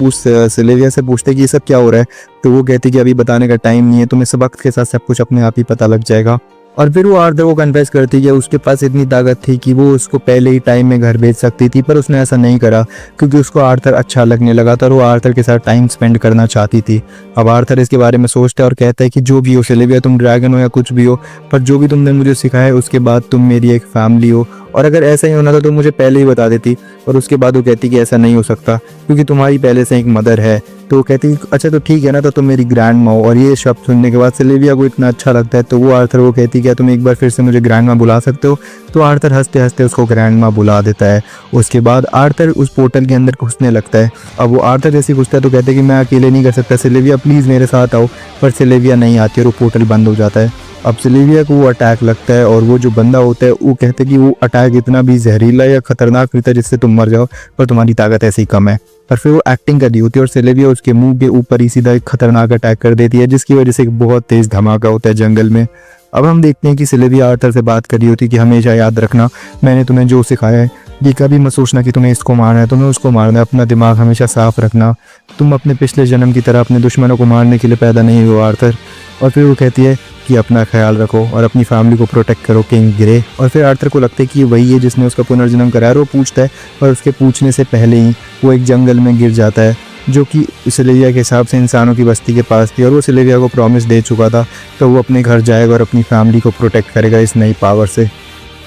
पूछते हैं कि ये सब क्या हो रहा है, तो वो कहती है कि अभी बताने का टाइम नहीं है, तुम्हें सब वक्त के साथ सब कुछ अपने आप ही पता लग जाएगा। और फिर वो आर्थर को कन्फेस करती है कि उसके पास इतनी ताकत थी कि वो उसको पहले ही टाइम में घर भेज सकती थी, पर उसने ऐसा नहीं करा क्योंकि उसको आर्थर अच्छा लगने लगा था और वो आर्थर के साथ टाइम स्पेंड करना चाहती थी। अब आर्थर इसके बारे में सोचता है और कहता है कि जो भी हो सिलेविया, तुम ड्रैगन हो या कुछ भी हो, पर जो भी तुमने मुझे सिखाया है उसके बाद तुम मेरी एक फैमिली हो और अगर ऐसा ही होना था तो मुझे पहले ही बता देती। और उसके बाद वो कहती कि ऐसा नहीं हो सकता क्योंकि तुम्हारी पहले से एक मदर है। तो वो कहती अच्छा तो ठीक है ना, तो तुम मेरी ग्रैंड माँ हो। और ये शब्द सुनने के बाद सिलेविया को इतना अच्छा लगता है तो वो आर्थर को कहती क्या तुम एक बार फिर से मुझे ग्रैंड माँ बुला सकते हो। तो आर्थर हंसते हंसते उसको ग्रैंड माँ बुला देता है। उसके बाद आर्थर उस पोर्टल के अंदर घुसने लगता है। अब वो आर्थर जैसे घुसता है तो कहते हैं कि मैं अकेले नहीं कर सकता, सिलेविया प्लीज़ मेरे साथ आओ। पर सिलेविया नहीं आती और वो पोर्टल बंद हो जाता है। अब सिलेविया को वो अटैक लगता है और वो जो बंदा होता है वो कहते हैं कि वो अटैक इतना भी जहरीला या खतरनाक नहीं था जिससे तुम मर जाओ, पर तुम्हारी ताकत ऐसी कम है। पर फिर वो एक्टिंग कर रही होती है और सिलेविया उसके मुंह के ऊपर ही सीधा एक खतरनाक अटैक कर देती है जिसकी वजह से एक बहुत तेज धमाका होता है जंगल में। अब हम देखते हैं कि सिलेविया आर्थर से बात कर रही होती है कि हमेशा याद रखना मैंने तुम्हें जो सिखाया है, ये कभी मत सोचना कि तुम्हें इसको मारना है, तुम्हें उसको मारना है, अपना दिमाग हमेशा साफ रखना, तुम अपने पिछले जन्म की तरह अपने दुश्मनों को मारने के लिए पैदा नहीं हो आर्थर। और फिर वो कहती है कि अपना ख्याल रखो और अपनी फैमिली को प्रोटेक्ट करो किंग ग्रे। और फिर आर्थर को लगता है कि वही है जिसने उसका पुनर्जन्म कराया और वो पूछता है, पर उसके पूछने से पहले ही वो एक जंगल में गिर जाता है जो कि सिलेविया के हिसाब से इंसानों की बस्ती के पास थी और वो सिलेविया को प्रॉमिस दे चुका था तो वो अपने घर जाएगा और अपनी फैमिली को प्रोटेक्ट करेगा इस नई पावर से।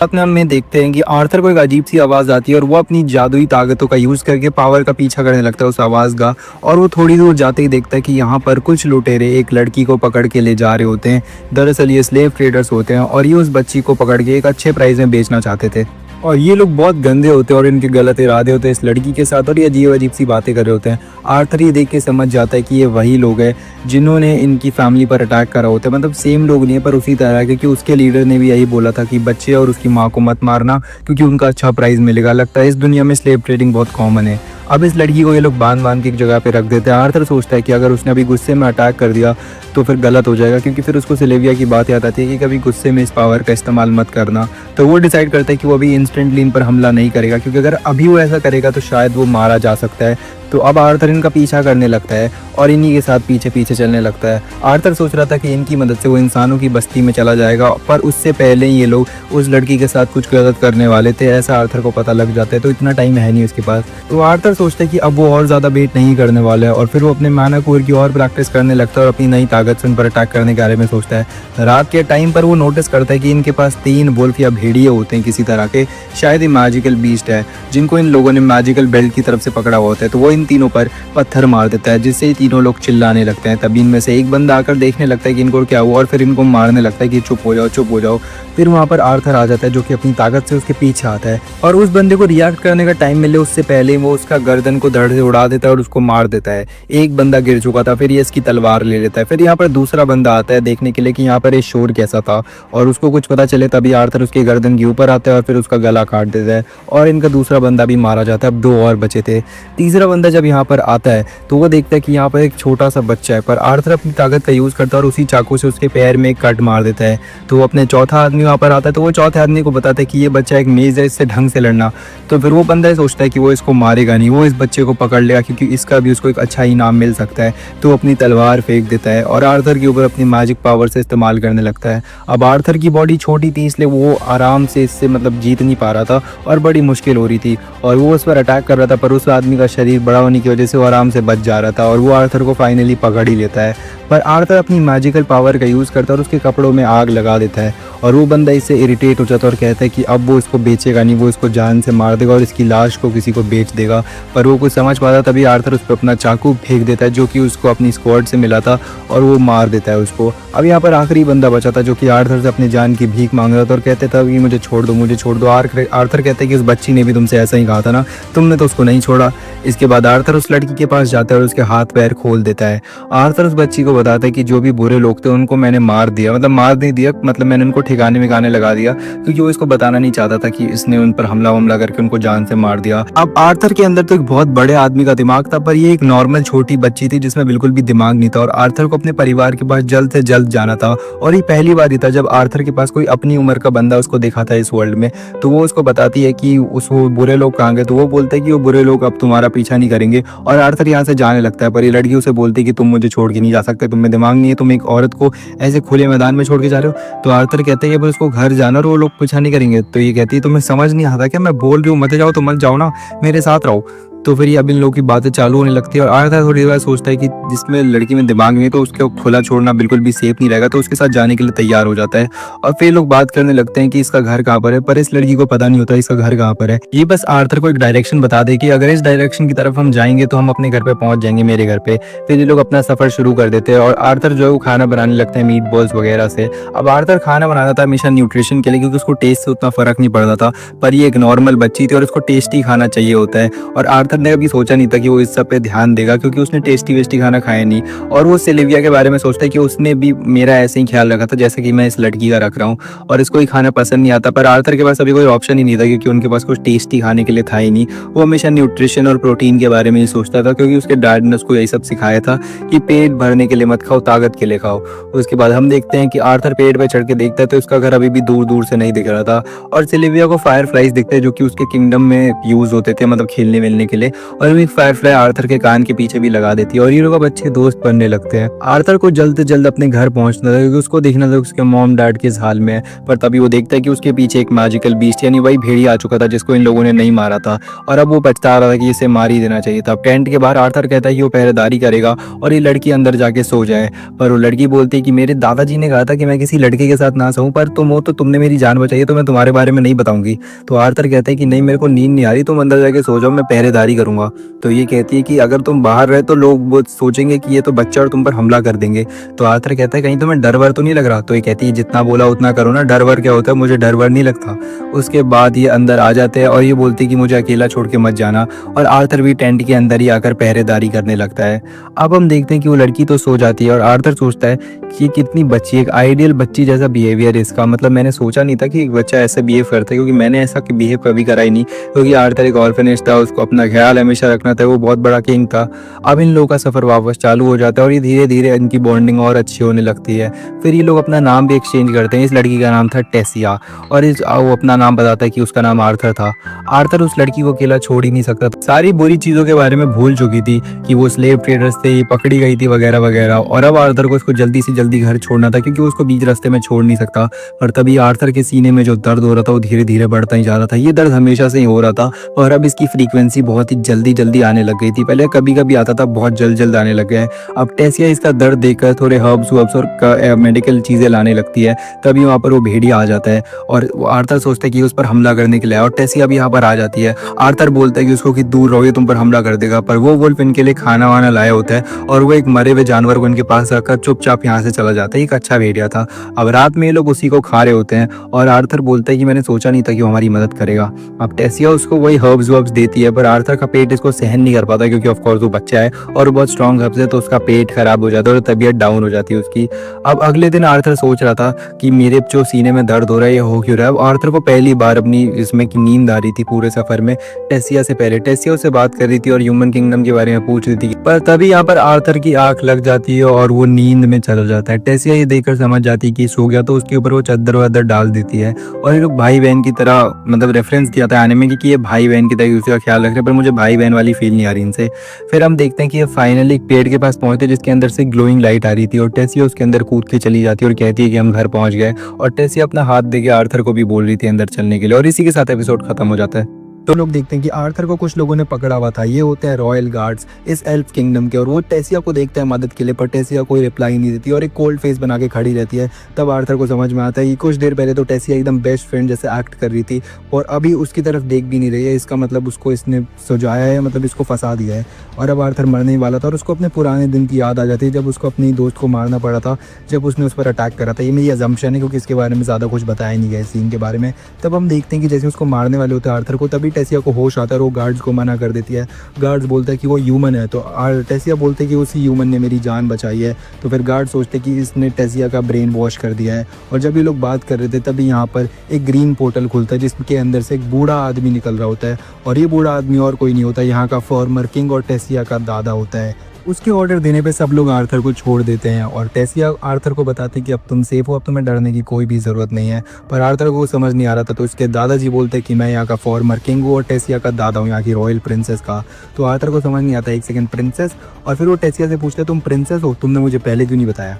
अपने हम में देखते हैं कि आर्थर को एक अजीब सी आवाज़ आती है और वो अपनी जादुई ताकतों का यूज़ करके पावर का पीछा करने लगता है उस आवाज़ का। और वो थोड़ी दूर जाते ही देखता है कि यहाँ पर कुछ लुटेरे एक लड़की को पकड़ के ले जा रहे होते हैं। दरअसल ये स्लेव ट्रेडर्स होते हैं और ये उस बच्ची को पकड़ के एक अच्छे प्राइस में बेचना चाहते थे। और ये लोग बहुत गंदे होते हैं और इनके गलत इरादे होते हैं इस लड़की के साथ और ये अजीब सी बातें कर रहे होते हैं। आर्थर ये देख के समझ जाता है कि ये वही लोग हैं जिन्होंने इनकी फैमिली पर अटैक करा होता है, मतलब सेम लोग नहीं है पर उसी तरह के, क्योंकि उसके लीडर ने भी यही बोला था कि बच्चे और उसकी माँ को मत मारना क्योंकि उनका अच्छा प्राइस मिलेगा। लगता है इस दुनिया में स्लेव ट्रेडिंग बहुत कॉमन है। अब इस लड़की को ये लोग बांध के एक जगह पे रख देते हैं। आर्थर सोचता है कि अगर उसने अभी गुस्से में अटैक कर दिया तो फिर गलत हो जाएगा, क्योंकि फिर उसको सिलेविया की बात याद आती है कि कभी गुस्से में इस पावर का इस्तेमाल मत करना। तो वो डिसाइड करता है कि वो अभी इंस्टेंटली इन पर हमला नहीं करेगा, क्योंकि अगर अभी वो ऐसा करेगा तो शायद वो मारा जा सकता है। तो अब आर्थर इनका पीछा करने लगता है और इन्हीं के साथ पीछे पीछे चलने लगता है। आर्थर सोच रहा था कि इनकी मदद से वो इंसानों की बस्ती में चला जाएगा, पर उससे पहले ही ये लोग उस लड़की के साथ कुछ गलत करने वाले थे, ऐसा आर्थर को पता लग जाता है। तो इतना टाइम है नहीं उसके पास। तो आर्थर सोचता है कि अब वो और ज़्यादा वेट नहीं करने वाला है और फिर वो अपने मैनाकोर की और प्रैक्टिस करने लगता है और अपनी नई ताकत से उन पर अटैक करने के बारे में सोचता है। रात के टाइम पर वो नोटिस करता है कि इनके पास 3 वुल्फ या भेड़िए होते हैं किसी तरह के, शायद ये मैजिकल बीस्ट है जिनको इन लोगों ने मैजिकल बेल्ट की तरफ से पकड़ा हुआ होता है। तो वो इन तीनों पर पत्थर मार देता है, जिससे ये तीनों लोग चिल्लाने लगते हैं। तभी इनमें से एक बंदा आकर देखने लगता है कि इनको क्या हुआ और फिर इनको मारने लगता है कि चुप हो जाओ चुप हो जाओ। फिर वहाँ पर आर्थर आ जाता है जो कि अपनी ताकत से उसके पीछे आता है और उस बंदे को रिएक्ट करने का टाइम मिले उससे पहले वो उसका गर्दन को धड़ से उड़ा देता है और उसको मार देता है। एक बंदा गिर चुका था, फिर ये इसकी तलवार ले लेता है। फिर यहाँ पर दूसरा बंदा आता है देखने के लिए कि यहाँ पर ये शोर कैसा था और उसको कुछ पता चले, तभी आर्थर उसके गर्दन के ऊपर आता है और फिर उसका गला काट देता है और इनका दूसरा बंदा भी मारा जाता है। अब 2 और बचे थे। तीसरा बंदा जब यहाँ पर आता है तो वो देखता है कि यहाँ पर एक छोटा सा बच्चा है, पर आर्थर अपनी ताकत का यूज़ करता है और उसी चाकू से उसके पैर में एक कट मार देता है। तो अपने चौथा आदमी वहाँ पर आता है, तो वो चौथे आदमी को बताता है कि ये बच्चा एक मेज़ है, इससे ढंग से लड़ना। तो फिर वो बंदा सोचता है कि वो इसको मारेगा नहीं, वो इस बच्चे को पकड़ लेगा क्योंकि इसका भी उसको एक अच्छा इनाम मिल सकता है। तो अपनी तलवार फेंक देता है और आर्थर के ऊपर अपनी मैजिक पावर से इस्तेमाल करने लगता है। अब आर्थर की बॉडी छोटी थी इसलिए वो आराम से इससे मतलब जीत नहीं पा रहा था और बड़ी मुश्किल हो रही थी और वो उस पर अटैक कर रहा था, पर उस आदमी का शरीर बड़ा होने की वजह से वो आराम से बच जा रहा था और वो आर्थर को फाइनली पकड़ ही लेता है। पर आर्थर अपनी मैजिकल पावर का यूज़ करता है और उसके कपड़ों में आग लगा देता है और वो बंदा इससे इरिटेट हो जाता है और कहता है कि अब वो इसको बेचेगा नहीं, वो इसको जान से मार देगा और इसकी लाश को किसी को बेच देगा। पर वो कुछ समझ पाता, तभी आर्थर उस पर अपना चाकू फेंक देता है जो कि उसको अपनी स्क्वाड से मिला था और वो मार देता है उसको। अब यहाँ पर आखिरी बंदा बचा था जो कि आर्थर से अपनी जान की भीख मांग रहा था और कहते था कि मुझे छोड़ दो मुझे छोड़ दो। आर्थर कहते हैं कि उस बच्ची ने भी तुमसे ऐसा ही कहा था ना, तुमने तो उसको नहीं छोड़ा। इसके बाद आर्थर उस लड़की के पास जाता है और उसके हाथ पैर खोल देता है। आर्थर उस बच्ची को बताता है कि जो भी बुरे लोग थे उनको मैंने मार दिया, मतलब मार नहीं दिया, मतलब मैंने उनको ठिकाने में गाने लगा दिया, क्योंकि वो इसको बताना नहीं चाहता था कि इसने उन पर हमला करके उनको जान से मार दिया। अब आर्थर के अंदर तो एक बहुत बड़े आदमी का दिमाग था, पर ये एक नॉर्मल छोटी बच्ची थी जिसमें बिल्कुल भी दिमाग नहीं था और आर्थर को अपने परिवार के पास जल्द से जल्द जाना था। और ये पहली बार ही था जब आर्थर के पास कोई अपनी उम्र का बंदा उसको देखा था इस वर्ल्ड में। तो वो उसको बताती है कि उस वो बुरे लोग कहाँ गए, तो वो बोलते हैं कि वो बुरे लोग अब तुम्हारा पीछा नहीं करेंगे और आर्थर यहाँ से जाने लगता है। पर ये लड़की उसे बोलती है कि तुम मुझे छोड़ के नहीं जा सकते, तुम में दिमाग नहीं है, तुम एक औरत को ऐसे खुले मैदान में छोड़ के जा रहे हो। तो आर्थर कहते हैं कि उसको घर जाना और वो लोग पीछा नहीं करेंगे। तो ये कहती है तुम्हें समझ नहीं आता क्या, मैं बोल रही हूँ मत जाओ तो मत जाओ ना, मेरे साथ रहो। तो फिर ये अब इन लोगों की बातें चालू होने लगती है और आर्थर थोड़ी देर बाद सोचता है कि जिसमें लड़की में दिमाग नहीं है तो उसको खुला छोड़ना बिल्कुल भी सेफ नहीं रहेगा, तो उसके साथ जाने के लिए तैयार हो जाता है। और फिर लोग बात करने लगते हैं कि इसका घर कहाँ पर है, पर इस लड़की को पता नहीं होता इसका घर कहाँ पर है। ये बस आर्थर को एक डायरेक्शन बता दे कि अगर इस डायरेक्शन की तरफ हम जाएंगे तो हम अपने घर पे पहुंच जाएंगे, मेरे घर पे। फिर ये लोग अपना सफर शुरू कर देते हैं और आर्थर जो है वो खाना बनाने लगता है मीट बॉल्स वगैरह से। अब आर्थर खाना बनाना था हमेशा न्यूट्रिशन के लिए, क्योंकि उसको टेस्ट से उतना फर्क नहीं पड़ता था, पर ये एक नॉर्मल बच्ची थी और उसको टेस्टी खाना चाहिए होता है। और आर्थर ने कभी सोचा नहीं था कि वो इस सब पे ध्यान देगा, क्योंकि उसने टेस्टी वेस्टी खाना खाया नहीं। और वो सिल्विया के बारे में सोचता है कि उसने भी मेरा ऐसे ही ख्याल रखा था जैसे कि मैं इस लड़की का रख रहा हूँ और इसको ही खाना पसंद नहीं आता। पर आर्थर के पास अभी कोई ऑप्शन ही नहीं था, क्योंकि उनके पास कुछ टेस्टी खाने के लिए था ही नहीं। वो हमेशा न्यूट्रिशन और प्रोटीन के बारे में ही सोचता था, क्योंकि उसके डैड ने उसको यही सब सिखाया था कि पेट भरने के लिए मत खाओ, ताकत के लिए खाओ। उसके बाद हम देखते हैं कि आर्थर पेड़ पे चढ़ के देखता है तो उसका घर अभी भी दूर दूर से नहीं दिख रहा था। और सिल्विया को फायर फ्लाइज दिखते हैं जो कि उसके किंगडम में यूज होते थे, मतलब खेलने वेलने के लिए। और एक फायर फ्लाई आर्थर के कान के पीछे भी लगा देती है और ये लोग अब अच्छे दोस्त बनने लगते हैं। आर्थर को जल्द से जल्द अपने घर पहुंचना था, क्योंकि उसको देखना था उसके मॉम डैड किस हाल में है। पर तभी वो देखता है कि उसके पीछे एक मैजिकल बीस्ट यानी वही भेड़िया आ चुका था जिसको इन लोगों ने नहीं मारा था और अब वो पछता रहा था कि इसे मार ही देना चाहिए था। टेंट के बाहर आर्थर कहता है कि वो पहरेदारी करेगा और ये लड़की अंदर जाके सो जाए। पर वो लड़की बोलती है कि मेरे दादाजी ने कहा था कि मैं किसी लड़के के साथ ना सोऊं, पर तुम हो तो तुमने मेरी जान बचाई है, तो मैं तुम्हारे बारे में नहीं बताऊंगी। तो आर्थर कहता है कि नहीं, मेरे को नींद नहीं आ रही, तुम अंदर जाके सो जाओ, मैं पहरेदारी पहरेदारी करूंगा। तो ये कहती है कि अगर तुम बाहर रहे तो लोग वो सोचेंगे कि ये तो बच्चा और तुम पर हमला कर देंगे। तो आर्थर कहता है कहीं तुम्हें डर वर तो नहीं लग रहा। तो ये कहती है जितना बोला उतना करो ना, डर वर क्या होता है, मुझे डर वर नहीं लगता। उसके बाद ये अंदर आ जाते हैं और ये बोलती है कि मुझे अकेला छोड़ के मत जाना, और आर्थर भी टेंट के अंदर ही आकर पहरेदारी करने लगता है। अब हम देखते हैं कि वो लड़की तो सो जाती है और आर्थर सोचता है कि ये कितनी बच्ची, एक आइडियल बच्ची जैसा बिहेवियर है इसका। मतलब मैंने सोचा नहीं था कि एक बच्चा ऐसा बिहेव करता है, क्योंकि मैंने ऐसा बिहेव कभी करा ही नहीं। क्योंकि आर्थर एक ऑर्फनेज था, उसको अपना ख्याल हमेशा रखना था, वो बहुत बड़ा किंग था। अब इन लोगों का सफर वापस चालू हो जाता है और ये धीरे धीरे इनकी बॉन्डिंग और अच्छी होने लगती है। फिर ये लोग अपना नाम भी एक्सचेंज करते हैं। इस लड़की का नाम था टेसिया और वो अपना नाम बताता है कि उसका नाम आर्थर था। आर्थर उस लड़की को अकेला छोड़ ही नहीं सकता था। सारी बुरी चीजों के बारे में भूल चुकी थी कि वो स्लेव ट्रेडर्स थे, ये पकड़ी गई थी वगैरह वगैरह। और अब आर्थर को इसको जल्दी से जल्दी घर छोड़ना था, क्योंकि उसको बीच रास्ते में छोड़ नहीं सकता। और तभी आर्थर के सीने में जो दर्द हो रहा था वो धीरे धीरे बढ़ता ही जा रहा था। ये दर्द हमेशा से ही हो रहा था और अब इसकी फ्रीक्वेंसी बहुत ही जल्दी जल्दी आने लग गई थी। पहले कभी कभी आता था, बहुत जल्द जल्द आने लग गया है। अब टेसिया इसका दर्द देखकर थोड़े हर्ब्स वर्ब्स और मेडिकल चीजें लाने लगती है। तभी वहाँ पर वो भेड़िया आ जाता है और आर्थर सोचता है कि उस पर हमला करने के लिए, और टेसिया भी यहाँ पर आ जाती है। आर्थर बोलता है कि उसको कि दूर रहो, ये तुम पर हमला कर देगा। पर वो वुल्फ इनके लिए खाना वाना लाया होता है और वो एक मरे हुए जानवर को इनके पास रखकर चुपचाप यहाँ से चला जाता है। एक अच्छा भेड़िया था। अब रात में ये लोग उसी को खा रहे होते हैं और आर्थर बोलता है कि मैंने सोचा नहीं था कि वो हमारी मदद करेगा। अब टेसिया उसको वही हर्ब्स वर्ब्स देती है, पर आर्थर का पेट इसको सहन नहीं कर पाता, क्योंकि ऑफ कोर्स वो बच्चा है और बहुत स्ट्रॉन्ग हर्ब्स है, तो उसका पेट खराब हो जाता है और तबीयत डाउन हो जाती है उसकी। अब अगले दिन आर्थर सोच रहा था कि मेरे जो सीने में दर्द हो रहा है ये हो क्यों रहा है। अब आर्थर को पहली बार अपनी इसमें की नींद आ रही थी पूरे सफर में टेसिया से पहले। टेसिया उससे बात कर रही थी और ह्यूमन किंगडम के बारे में पूछ रही थी, पर तभी यहाँ पर आर्थर की आंख लग जाती है और वो नींद में चला जाता है। टेसिया ये देखकर समझ जाती है कि सो गया, तो उसके ऊपर वो चादर वादर डाल देती है और ये लोग भाई बहन की तरह, मतलब रेफरेंस दिया था आने में कि ये भाई बहन की तरह दूसरे का ख्याल रख रहे हैं, पर मुझे भाई बहन वाली फील नहीं आ रही इनसे। फिर हम देखते हैं कि ये फाइनली एक पेड़ के पास पहुंचते जिसके अंदर से ग्लोइंग लाइट आ रही थी और टेसिया उसके अंदर कूद के चली जाती है और कहती है कि हम घर पहुंच गए। और टेसिया अपना हाथ देके आर्थर को भी बोल रही थी अंदर चलने के लिए, और इसी के साथ एपिसोड खत्म हो जाता है। तो लोग देखते हैं कि आर्थर को कुछ लोगों ने पकड़ा हुआ था। ये होते हैं रॉयल गार्ड्स इस एल्फ किंगडम के, और वो टेसिया को देखते हैं मदद के लिए, पर टेसिया कोई रिप्लाई नहीं देती और एक कोल्ड फेस बना के खड़ी रहती है। तब आर्थर को समझ में आता है कि कुछ देर पहले तो टेसिया एकदम बेस्ट फ्रेंड जैसे एक्ट कर रही थी और अभी उसकी तरफ देख भी नहीं रही है। इसका मतलब उसको इसने सजाया है, मतलब इसको फंसा दिया है। और अब आर्थर मरने ही वाला था और उसको अपने पुराने दिन की याद आ जाती है, जब उसको अपनी दोस्त को मारना पड़ा था, जब उसने उस पर अटैक करा था। ये मेरी अजम्पशन है, क्योंकि इसके बारे में ज़्यादा कुछ बताया नहीं गया सीन के बारे में। तब हम देखते हैं कि जैसे उसको मारने वाले होते हैं आर्थर को, तभी टेसिया को होश आता है और वो गार्ड्स को मना कर देती है। गार्ड्स बोलता है कि वो ह्यूमन है, तो टेसिया बोलते हैं कि उसी ह्यूमन ने मेरी जान बचाई है। तो फिर गार्ड सोचते कि इसने टेसिया का ब्रेन वॉश कर दिया है। और जब ये लोग बात कर रहे थे तभी यहाँ पर एक ग्रीन पोर्टल खुलता है जिसके अंदर से एक बूढ़ा आदमी निकल रहा होता है, और ये बूढ़ा आदमी और कोई नहीं होता, यहाँ का फॉर्मर किंग और टेसिया का दादा होता है। उसके ऑर्डर देने पे सब लोग आर्थर को छोड़ देते हैं और टेसिया आर्थर को बताते हैं कि अब तुम सेफ हो, अब तुम्हें डरने की कोई भी ज़रूरत नहीं है। पर आर्थर को समझ नहीं आ रहा था, तो उसके दादाजी बोलते हैं कि मैं यहाँ का फॉर्मर किंग हूँ और टेसिया का दादा हूँ, यहाँ की रॉयल प्रिंसेस का। तो आर्थर को समझ नहीं आता, एक सेकंड प्रिंसेस, और फिर वो टेसिया से पूछते तुम प्रिंसेस हो, तुमने मुझे पहले क्यों नहीं बताया।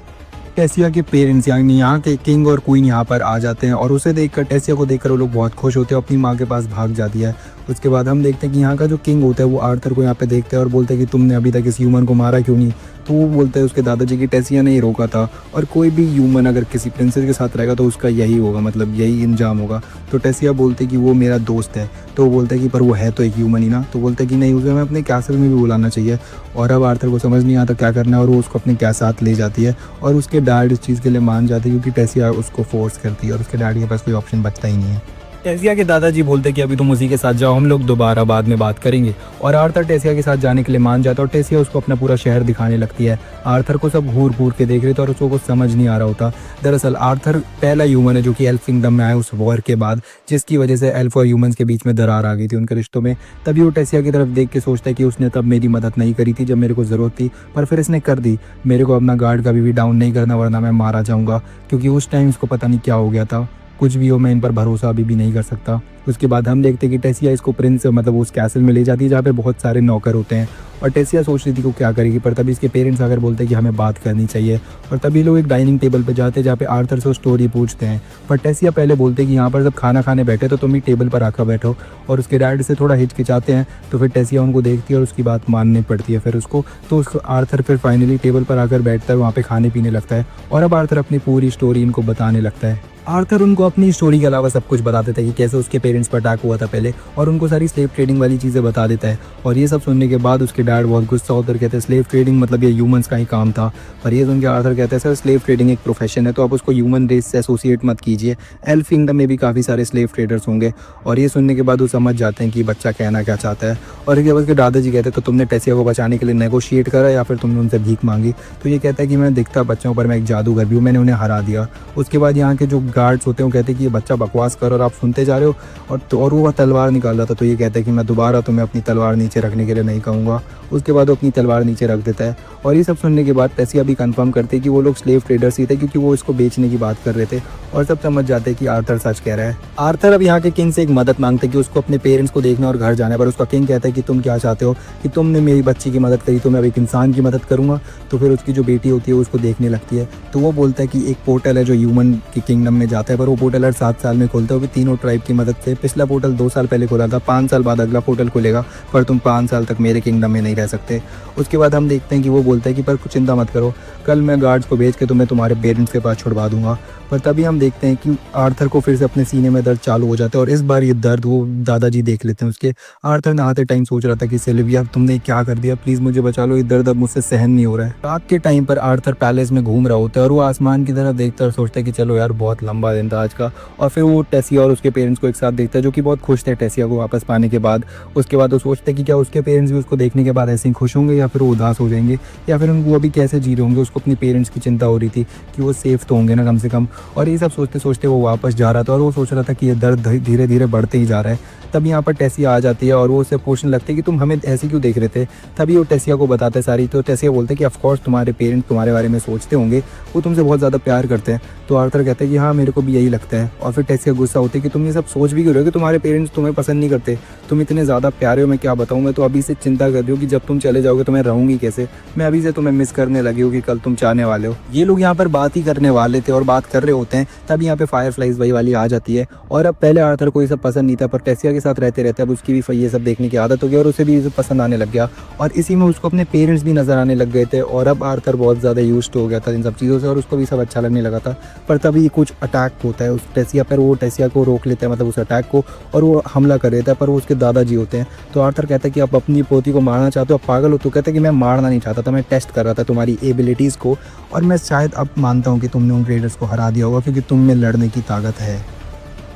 टेसिया के पेरेंट्स यानी यहाँ के किंग और क्वीन यहाँ पर आ जाते हैं और उसे देखकर, टेसिया को देखकर वो लोग बहुत खुश होते हैं, अपनी माँ के पास भाग जाती है। उसके बाद हम देखते हैं कि यहाँ का जो किंग होता है वो आर्थर को यहाँ पे देखते हैं और बोलते हैं कि तुमने अभी तक इस ह्यूमन को मारा क्यों नहीं। तो वो बोलते हैं उसके दादाजी की टेसिया ने ही रोका था, और कोई भी ह्यूमन अगर किसी प्रिंसेस के साथ रहेगा तो उसका यही होगा, मतलब यही इंजाम होगा। तो टेसिया बोलते कि वो मेरा दोस्त है। तो वो बोलते हैं कि पर वो है तो एक ह्यूमन ही ना। तो बोलते हैं कि नहीं, उसे हमें अपने कैसल में भी बुलाना चाहिए। और अब आर्थर को समझ नहीं आता क्या करना है और वो उसको अपने क्या साथ ले जाती है और उसके डैड इस चीज़ के लिए मान जाते हैं, क्योंकि टेसिया उसको फोर्स करती है और उसके डैड के पास कोई ऑप्शन बचता ही नहीं है। टेसिया के दादाजी बोलते कि अभी तुम उसी के साथ जाओ, हम लोग दोबारा बाद में बात करेंगे। और आर्थर टेसिया के साथ जाने के लिए मान जाता है और टेसिया उसको अपना पूरा शहर दिखाने लगती है। आर्थर को सब घूर घूर के देख रहे थे और उसको कुछ समझ नहीं आ रहा होता। दरअसल आर्थर पहला ह्यूमन है जो कि एल्फ किंगडम में आया उस वॉर के बाद, जिसकी वजह से एल्फ और ह्यूमंस के बीच में दरार आ गई थी उनके रिश्तों में। तभी वो टेसिया की तरफ देख के सोचता है कि उसने तब मेरी मदद नहीं करी थी जब मेरे को ज़रूरत थी, पर फिर इसने कर दी। मेरे को अपना गार्ड कभी भी डाउन नहीं करना, वरना मैं मारा जाऊँगा, क्योंकि उस टाइम उसको पता नहीं क्या हो गया था। कुछ भी हो, मैं इन पर भरोसा अभी भी नहीं कर सकता। उसके बाद हम देखते हैं कि टेसिया इसको प्रिंस, मतलब उस कैसल में ले जाती है जहाँ पे बहुत सारे नौकर होते हैं, और टेसिया सोच रही थी को क्या करेगी, पर तभी इसके पेरेंट्स आकर बोलते हैं कि हमें बात करनी चाहिए। और तभी लोग एक डाइनिंग टेबल पे जाते हैं जहाँ पे आर्थर से स्टोरी पूछते हैं, पर टेसिया पहले बोलते हैं कि यहाँ पर जब खाना खाने बैठे तो तुम ही टेबल पर आकर बैठो, और उसके डैड से थोड़ा हिचकिचाते हैं। तो फिर टेसिया उनको देखती है और उसकी बात माननी पड़ती है फिर उसको। तो उसको आर्थर फिर फाइनली टेबल पर आकर बैठता है, वहाँ पे खाने पीने लगता है और अब आर्थर अपनी पूरी स्टोरी इनको बताने लगता है। आर्थर उनको अपनी स्टोरी के अलावा सब कुछ बता देता है कि कैसे उसके पेरेंट्स पर अटैक हुआ था पहले, और उनको सारी स्लेव ट्रेडिंग वाली चीज़ें बता देता है। और ये सब सुनने के बाद उसके डैड बहुत गुस्सा होकर कहते हैं स्लेव ट्रेडिंग मतलब ये ह्यूमंस का ही काम था। पर ये सुन के आर्थर कहते हैं सर स्लेव ट्रेडिंग एक प्रोफेशन है, तो आप उसको ह्यूमन रेस से एसोसिएट मत कीजिए, एल्फ किंगडम में भी काफ़ी सारे स्लेव ट्रेडर्स होंगे। और ये सुनने के बाद वो समझ जाते हैं कि बच्चा कहना क्या चाहता है। और इसके बाद उसके दादाजी कहते हैं तो तुमने टेसिया को बचाने के लिए नेगोशिएट करा या फिर तुमने उनसे भीख मांगी? तो ये कहता है कि मैं दिखता बच्चों पर मैं एक जादूगर भी हूँ, मैंने उन्हें हरा दिया। उसके बाद यहाँ के जो गार्ड्स होते हैं वो कहते हैं कि ये बच्चा बकवास कर और आप सुनते जा रहे हो, और वो तलवार निकाल रहा था। तो ये कहता है कि मैं दोबारा तुम्हें अपनी तलवार नीचे रखने के लिए नहीं कहूँगा। उसके बाद वो अपनी तलवार नीचे रख देता है। और ये सब सुनने के बाद टेसिया भी कंफर्म करते हैं कि वो लोग स्लेव ट्रेडर्स ही थे, क्योंकि वो इसको बेचने की बात कर रहे थे। और सब समझ जाते हैं कि आर्थर सच कह रहा है। आर्थर अब यहाँ के किंग से एक मदद मांगते हैं कि उसको अपने पेरेंट्स को देखना और घर जाना, पर उसका किंग कहता है कि तुम क्या चाहते हो, कि तुमने मेरी बच्ची की मदद करी तो मैं अब एक इंसान की मदद करूँगा। तो फिर उसकी जो बेटी होती है उसको देखने लगती है। तो वो बोलता है कि एक पोर्टल है जो ह्यूमन की किंगडम में जाता है, पर वो पोर्टल हर 7 साल में खोलता है, वो भी तीनों ट्राइब की मदद से। पिछला पोर्टल 2 साल पहले खोला था, 5 साल बाद अगला पोर्टल खुलेगा, पर तुम 5 साल तक मेरे किंगडम में नहीं रह सकते। उसके बाद हम देखते हैं कि वो बोलता है कि पर कुछ चिंता मत करो, कल मैं गार्ड्स को भेज के तुम्हें तुम्हारे पेरेंट्स के पास छुड़वा दूंगा। पर तभी हम देखते हैं कि आर्थर को फिर से अपने सीने में दर्द चालू हो जाता है, और इस बार ये दर्द वो दादाजी देख लेते हैं उसके। आर्थर नहाते टाइम सोच रहा था कि सिल्विया तुमने क्या कर दिया, प्लीज़ मुझे बचा लो, ये दर्द अब मुझसे सहन नहीं हो रहा है। रात के टाइम पर आर्थर पैलेस में घूम रहा होता है और वो आसमान की तरफ देखता है और सोचता है कि चलो यार बहुत लंबा दिन था आज का। और फिर वो टेसिया और उसके पेरेंट्स को एक साथ देखता है, जो कि बहुत खुश थे टेसिया को वापस पाने के बाद। उसके बाद वो सोचते हैं कि क्या उसके पेरेंट्स भी उसको देखने के बाद ऐसे ही खुश होंगे, या फिर वो उदास हो जाएंगे, या फिर उनको अभी कैसे जी रहे होंगे। उसको अपने पेरेंट्स की चिंता हो रही थी कि वो सेफ तो होंगे ना कम से कम। और ये सब सोचते सोचते वो वापस जा रहा था, और वो सोच रहा था कि ये दर्द धीरे धीरे बढ़ते ही जा रहा है। तब यहाँ पर टेसिया आ जाती है और वो उससे पूछने लगती है कि तुम हमें ऐसे क्यों देख रहे थे। तभी वो टेसिया को बताता है सारी। तो टेसिया बोलते हैं कि ऑफकोर्स तुम्हारे पेरेंट्स तुम्हारे बारे में सोचते होंगे, वो तुमसे बहुत ज़्यादा प्यार करते हैं। तो आर्थर कहता है कि हाँ मेरे को भी यही लगता है। और फिर टेसिया गुस्सा होती है कि तुम ये सब सोच भी क्यों रहे हो कि तुम्हारे पेरेंट्स तुम्हें पसंद नहीं करते, तुम इतने ज़्यादा प्यारे हो, मैं क्या बताऊँ। मैं तो अभी से चिंता कर रही हूँ कि जब तुम चले जाओगे तो मैं रहूँगी कैसे। मैं अभी से तुम्हें मिस करने लगी हूँ कि कल तुम चाहने वाले हो। ये लोग यहाँ पर बात ही करने वाले थे और बात कर रहे होते हैं, तब यहाँ पे फायरफ्लाइज वही वाली आ जाती है। और अब पहले आर्थर को ये सब पसंद नहीं था, पर टेसिया के साथ रहते रहते अब उसकी भी ये सब देखने की आदत हो गई और उसे भी ये सब पसंद आने लग गया। और इसी में उसको अपने पेरेंट्स भी नजर आने लग गए थे। और अब आर्थर बहुत ज़्यादा यूज्ड हो गया था इन सब चीज़ों से, और उसको भी सब अच्छा लगने लगा था। पर तभी कुछ अटैक होता है उस टेसिया पर, वो टेसिया को रोक लेता है, मतलब उस अटैक को, और वो हमला कर देता है। पर वो उसके दादाजी होते हैं। तो आर्थर कहता है कि आप अपनी पोती को मारना चाहते हो, आप पागल हो। तो कहता है कि मैं मारना नहीं चाहता था, मैं टेस्ट कर रहा था तुम्हारी एबिलिटीज़ को, और मैं शायद अब मानता हूँ कि तुमने उन रेडर्स को हरा दिया होगा क्योंकि तुम में लड़ने की ताकत है।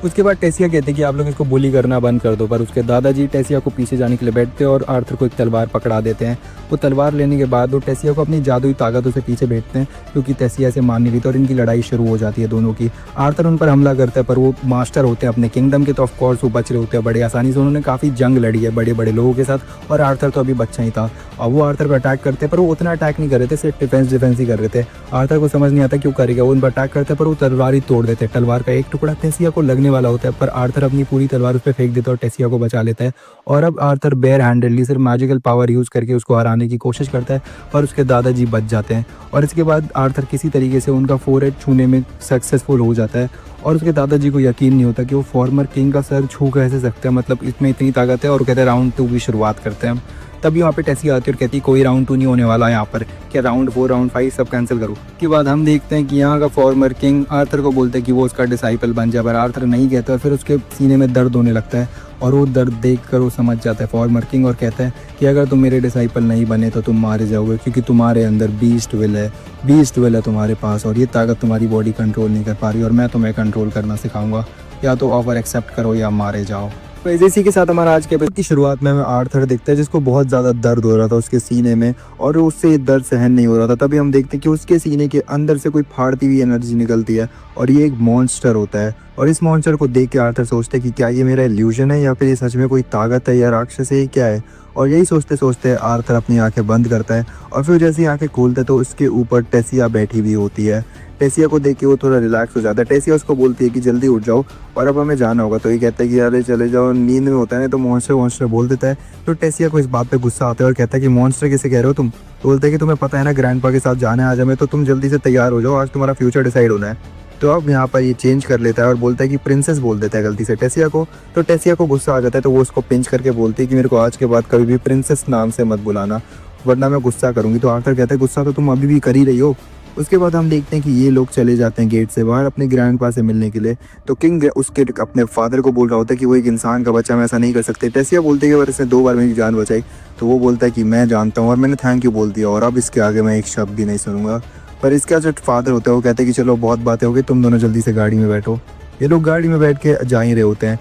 उसके बाद टेसिया कहते हैं कि आप लोग इसको बुली करना बंद कर दो। पर उसके दादाजी टेसिया को पीछे जाने के लिए बैठते हैं और आर्थर को एक तलवार पकड़ा देते हैं। वो तलवार लेने के बाद वो टेसिया को अपनी जादुई ताकतों से पीछे बैठते हैं, क्योंकि टेसिया से मारने की, तो और इनकी लड़ाई शुरू हो जाती है दोनों की। आर्थर उन पर हमला करता है, पर वो मास्टर होते हैं अपने किंगडम के, तो ऑफकोर्स वो बच रहे होते हैं बड़े आसानी से। उन्होंने काफ़ी जंग लड़ी है बड़े बड़े लोगों के साथ, और आर्थर तो अभी बच्चा ही था। और वो आर्थर पर अटैक करते हैं, पर वो उतना अटैक नहीं कर रहे थे, सिर्फ डिफेंस ही कर रहे थे। आर्थर को समझ नहीं आता क्यों करेगा, वो उन पर अटैक करते हैं, पर वो तलवार ही तोड़ देते हैं। तलवार का एक टुकड़ा टेसिया को लगने वाला होता है, पर आर्थर अपनी पूरी तलवार उस पर फेंक देता है और टेसिया को बचा लेता है। और अब आर्थर बेयर हैंडेडली सिर्फ मैजिकल पावर यूज़ करके उसको हराने की कोशिश करता है, पर उसके दादाजी बच जाते हैं। और इसके बाद आर्थर किसी तरीके से उनका फोरहेड छूने में सक्सेसफुल हो जाता है, और उसके दादाजी को यकीन नहीं होता कि वो फॉर्मर किंग का सर छू कैसे सकते हैं, मतलब इसमें इतनी ताकत है। और कहते हैं राउंड 2 की शुरुआत करते हैं हम। तभी वहाँ पे टेसिया आती है और कहती है कोई राउंड 2 नहीं होने वाला यहाँ पर, क्या राउंड 4 राउंड 5 सब कैंसिल करो। उसके बाद हम देखते हैं कि यहाँ का फॉर्मर किंग आर्थर को बोलते हैं कि वो उसका डिसाइपल बन जाए, पर आर्थर नहीं कहता। और फिर उसके सीने में दर्द होने लगता है, और वो दर्द देखकर वो समझ जाता है फॉर्मर किंग, और कहता है कि अगर तुम मेरे डिसाइपल नहीं बने तो तुम मारे जाओगे, क्योंकि तुम्हारे अंदर बीस्ट विल है तुम्हारे पास, और ये ताकत तुम्हारी बॉडी कंट्रोल नहीं कर पा रही, और मैं तुम्हें कंट्रोल करना सिखाऊंगा। या तो ऑफर एक्सेप्ट करो या मारे जाओ। तो इसी के साथ हमारा आज के एपिसोड की शुरुआत में हमें आर्थर दिखता है जिसको बहुत ज़्यादा दर्द हो रहा था उसके सीने में, और उससे दर्द सहन नहीं हो रहा था। तभी हम देखते हैं कि उसके सीने के अंदर से कोई फाड़ती हुई एनर्जी निकलती है, और ये एक मॉन्स्टर होता है। और इस मॉन्स्टर को देख के आर्थर सोचते हैं कि क्या ये मेरा इल्यूजन है, या फिर ये सच में कोई ताकत है, या राक्षस है, ये क्या है। और यही सोचते सोचते आर्थर अपनी आंखें बंद करता है, और फिर जैसे ही आंखें खोलता है तो उसके ऊपर टेसिया बैठी हुई होती है। टेसिया को देख के वो थोड़ा रिलैक्स हो जाता है। टेसिया उसको बोलती है कि जल्दी उठ जाओ और अब हमें जाना होगा। तो ये कहता है कि अरे चले जाओ, नींद में होता है ना, तो मॉन्स्टर बोल देता है। तो टेसिया को इस बात पे गुस्सा आता है और कहता है कि मॉन्स्टर कैसे कह रहे हो तुम। तो बोलते हैं कि तुम्हें पता है ना ग्रैंडपा के साथ जाना है आज हमें, तो तुम जल्दी से तैयार हो जाओ, आज तुम्हारा फ्यूचर डिसाइड होना है। तो अब यहाँ पर ये चेंज कर लेता है और बोलता है कि प्रिंसेस बोल देता है गलती से टेसिया को। तो टेसिया को गुस्सा आ जाता है, तो वो उसको पिंच करके बोलती है कि मेरे को आज के बाद कभी भी प्रिंसेस नाम से मत बुलाना, वरना मैं गुस्सा करूंगी। तो आर्थर कहता है गुस्सा तो तुम अभी भी कर ही रही हो। उसके बाद हम देखते हैं कि ये लोग चले जाते हैं गेट से बाहर अपने ग्रैंडपा से मिलने के लिए। तो किंग उसके अपने फादर को बोल रहा होता है कि वो एक इंसान का बच्चा, हम ऐसा नहीं कर सकते। टेसिया बोलते हैं कि अगर इसने 2 बार मेरी जान बचाई। तो वो बोलता है कि मैं जानता हूँ और मैंने थैंक यू बोल दिया और अब इसके आगे मैं एक शब्द भी नहीं सुनूंगा। पर इसका जो फादर होता है वो कहते हैं कि चलो बहुत बातें हो गई, तुम दोनों जल्दी से गाड़ी में बैठो। ये लोग गाड़ी में बैठ के जा ही रहे होते हैं।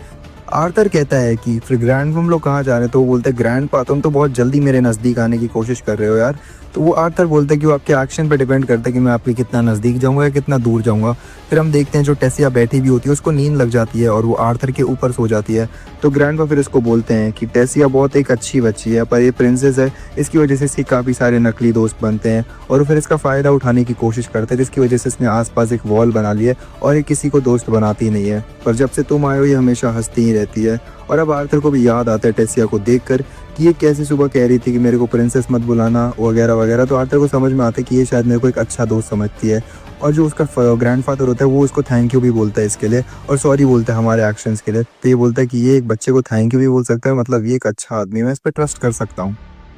आर्थर कहता है कि फिर ग्रैंड हम लोग कहाँ जा रहे हैं। तो वो बोलते हैं ग्रैंडपा तुम तो बहुत जल्दी मेरे नज़दीक आने की कोशिश कर रहे हो यार। तो वो आर्थर बोलते हैं कि वो आपके एक्शन पे डिपेंड करता है कि मैं आपके कितना नज़दीक जाऊंगा या कितना दूर जाऊंगा। फिर हम देखते हैं जो टेसिया बैठी भी होती है उसको नींद लग जाती है और वो आर्थर के ऊपर सो जाती है। तो ग्रैंडपा फिर उसको बोलते हैं कि टेसिया बहुत एक अच्छी बच्ची है पर ये प्रिंसेस है, इसकी वजह से इसके काफ़ी सारे नकली दोस्त बनते हैं और फिर इसका फ़ायदा उठाने की कोशिश करते हैं, जिसकी वजह से इसने आसपास एक वॉल बना लिया और ये किसी को दोस्त बनाती नहीं है। पर जब से तुम आए हो ये हमेशा हंसती ही रहती है। और अब आर्थर को भी याद आता है टेसिया को देखकर कि ये कैसे सुबह कह रही थी कि मेरे को प्रिंसेस मत बुलाना वगैरह वगैरह। तो आर्थर को समझ में आता है कि ये शायद मेरे को एक अच्छा दोस्त समझती है। और जो उसका ग्रैंडफादर होता है वो उसको थैंक यू भी बोलता है इसके लिए और सॉरी बोलता है हमारे एक्शंस के लिए। तो ये बोलता है कि ये एक बच्चे को थैंक यू भी बोल सकता है, मतलब ये एक अच्छा आदमी, मैं इस पर ट्रस्ट कर सकता हूँ।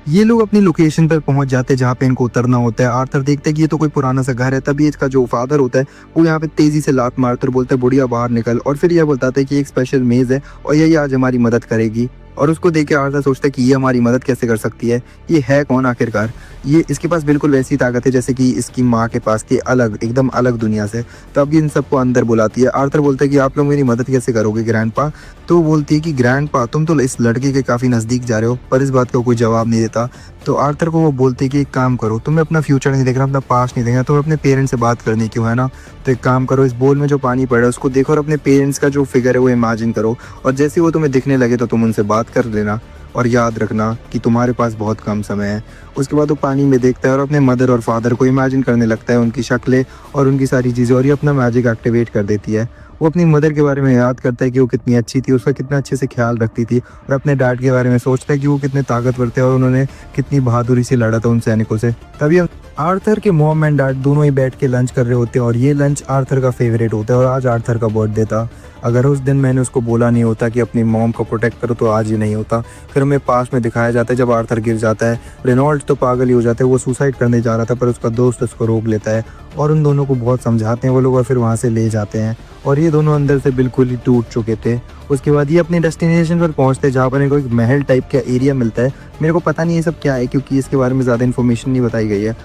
ये लोग अपनी लोकेशन पर पहुंच जाते हैं जहाँ पे इनको उतरना होता है। आर्थर देखते हैं कि ये तो कोई पुराना सा घर है। तभी इसका जो फादर होता है वो यहाँ पे तेजी से लात मारता और बोलता है बुढ़िया बाहर निकल। और फिर यह बताता है कि एक स्पेशल मेज़ है और यही आज हमारी मदद करेगी। और उसको देख के आर्थर सोचता है कि ये हमारी मदद कैसे कर सकती है, ये है कौन आखिरकार। ये इसके पास बिल्कुल वैसी ताकत है जैसे कि इसकी माँ के पास की, अलग एकदम अलग दुनिया से। तब ये इन सबको अंदर बुलाती है। आर्थर बोलता है कि आप लोग मेरी मदद कैसे करोगे ग्रैंडपा। तो वो बोलती है कि ग्रैंडपा तुम तो इस लड़के के काफ़ी नज़दीक जा रहे हो। पर इस बात का कोई जवाब नहीं देता। तो आर्थर को वो बोलते हैं कि एक काम करो, तुम्हें अपना फ्यूचर नहीं देखना, अपना पास्ट नहीं देखना, तुम्हें अपने पेरेंट्स से बात करनी क्यों है ना। तो एक काम करो, इस बोल में जो पानी पड़ा है उसको देखो और अपने पेरेंट्स का जो फिगर है वो इमेजिन करो और जैसे वो तुम्हें दिखने लगे तो तुम उनसे बात कर लेना। और याद रखना कि तुम्हारे पास बहुत कम समय है। उसके बाद वो पानी में देखता है और अपने मदर और फादर को इमेजिन करने लगता है, उनकी शक्लें और उनकी सारी चीज़ें, और ये अपना मैजिक एक्टिवेट कर देती है। वो अपनी मदर के बारे में याद करता है कि वो कितनी अच्छी थी, उसका कितना अच्छे से ख्याल रखती थी, और अपने डैड के बारे में सोचता है कि वो कितने ताकतवर थे और उन्होंने कितनी बहादुरी से लड़ा था उन सैनिकों से। तभी आर्थर के मॉम एंड डैड दोनों ही बैठ के लंच कर रहे होते हैं और ये लंच आर्थर का फेवरेट होता है और आज आर्थर का बर्थडे था। अगर उस दिन मैंने उसको बोला नहीं होता कि अपनी मॉम को प्रोटेक्ट करो तो आज ही नहीं होता। फिर हमें पास में दिखाया जाता है जब आर्थर गिर जाता है। रेनॉल्ड तो पागल ही हो जाता है, वो सुसाइड करने जा रहा था पर उसका दोस्त उसको रोक लेता है और उन दोनों को बहुत समझाते हैं वो लोग और फिर वहाँ से ले जाते हैं और ये दोनों अंदर से बिल्कुल ही टूट चुके थे। उसके बाद ये अपने डेस्टिनेशन पर पहुँचते हैं जहाँ पर इनको एक महल टाइप का एरिया मिलता है। मेरे को पता नहीं ये सब क्या है क्योंकि इसके बारे में ज़्यादा इन्फॉर्मेशन नहीं बताई गई है।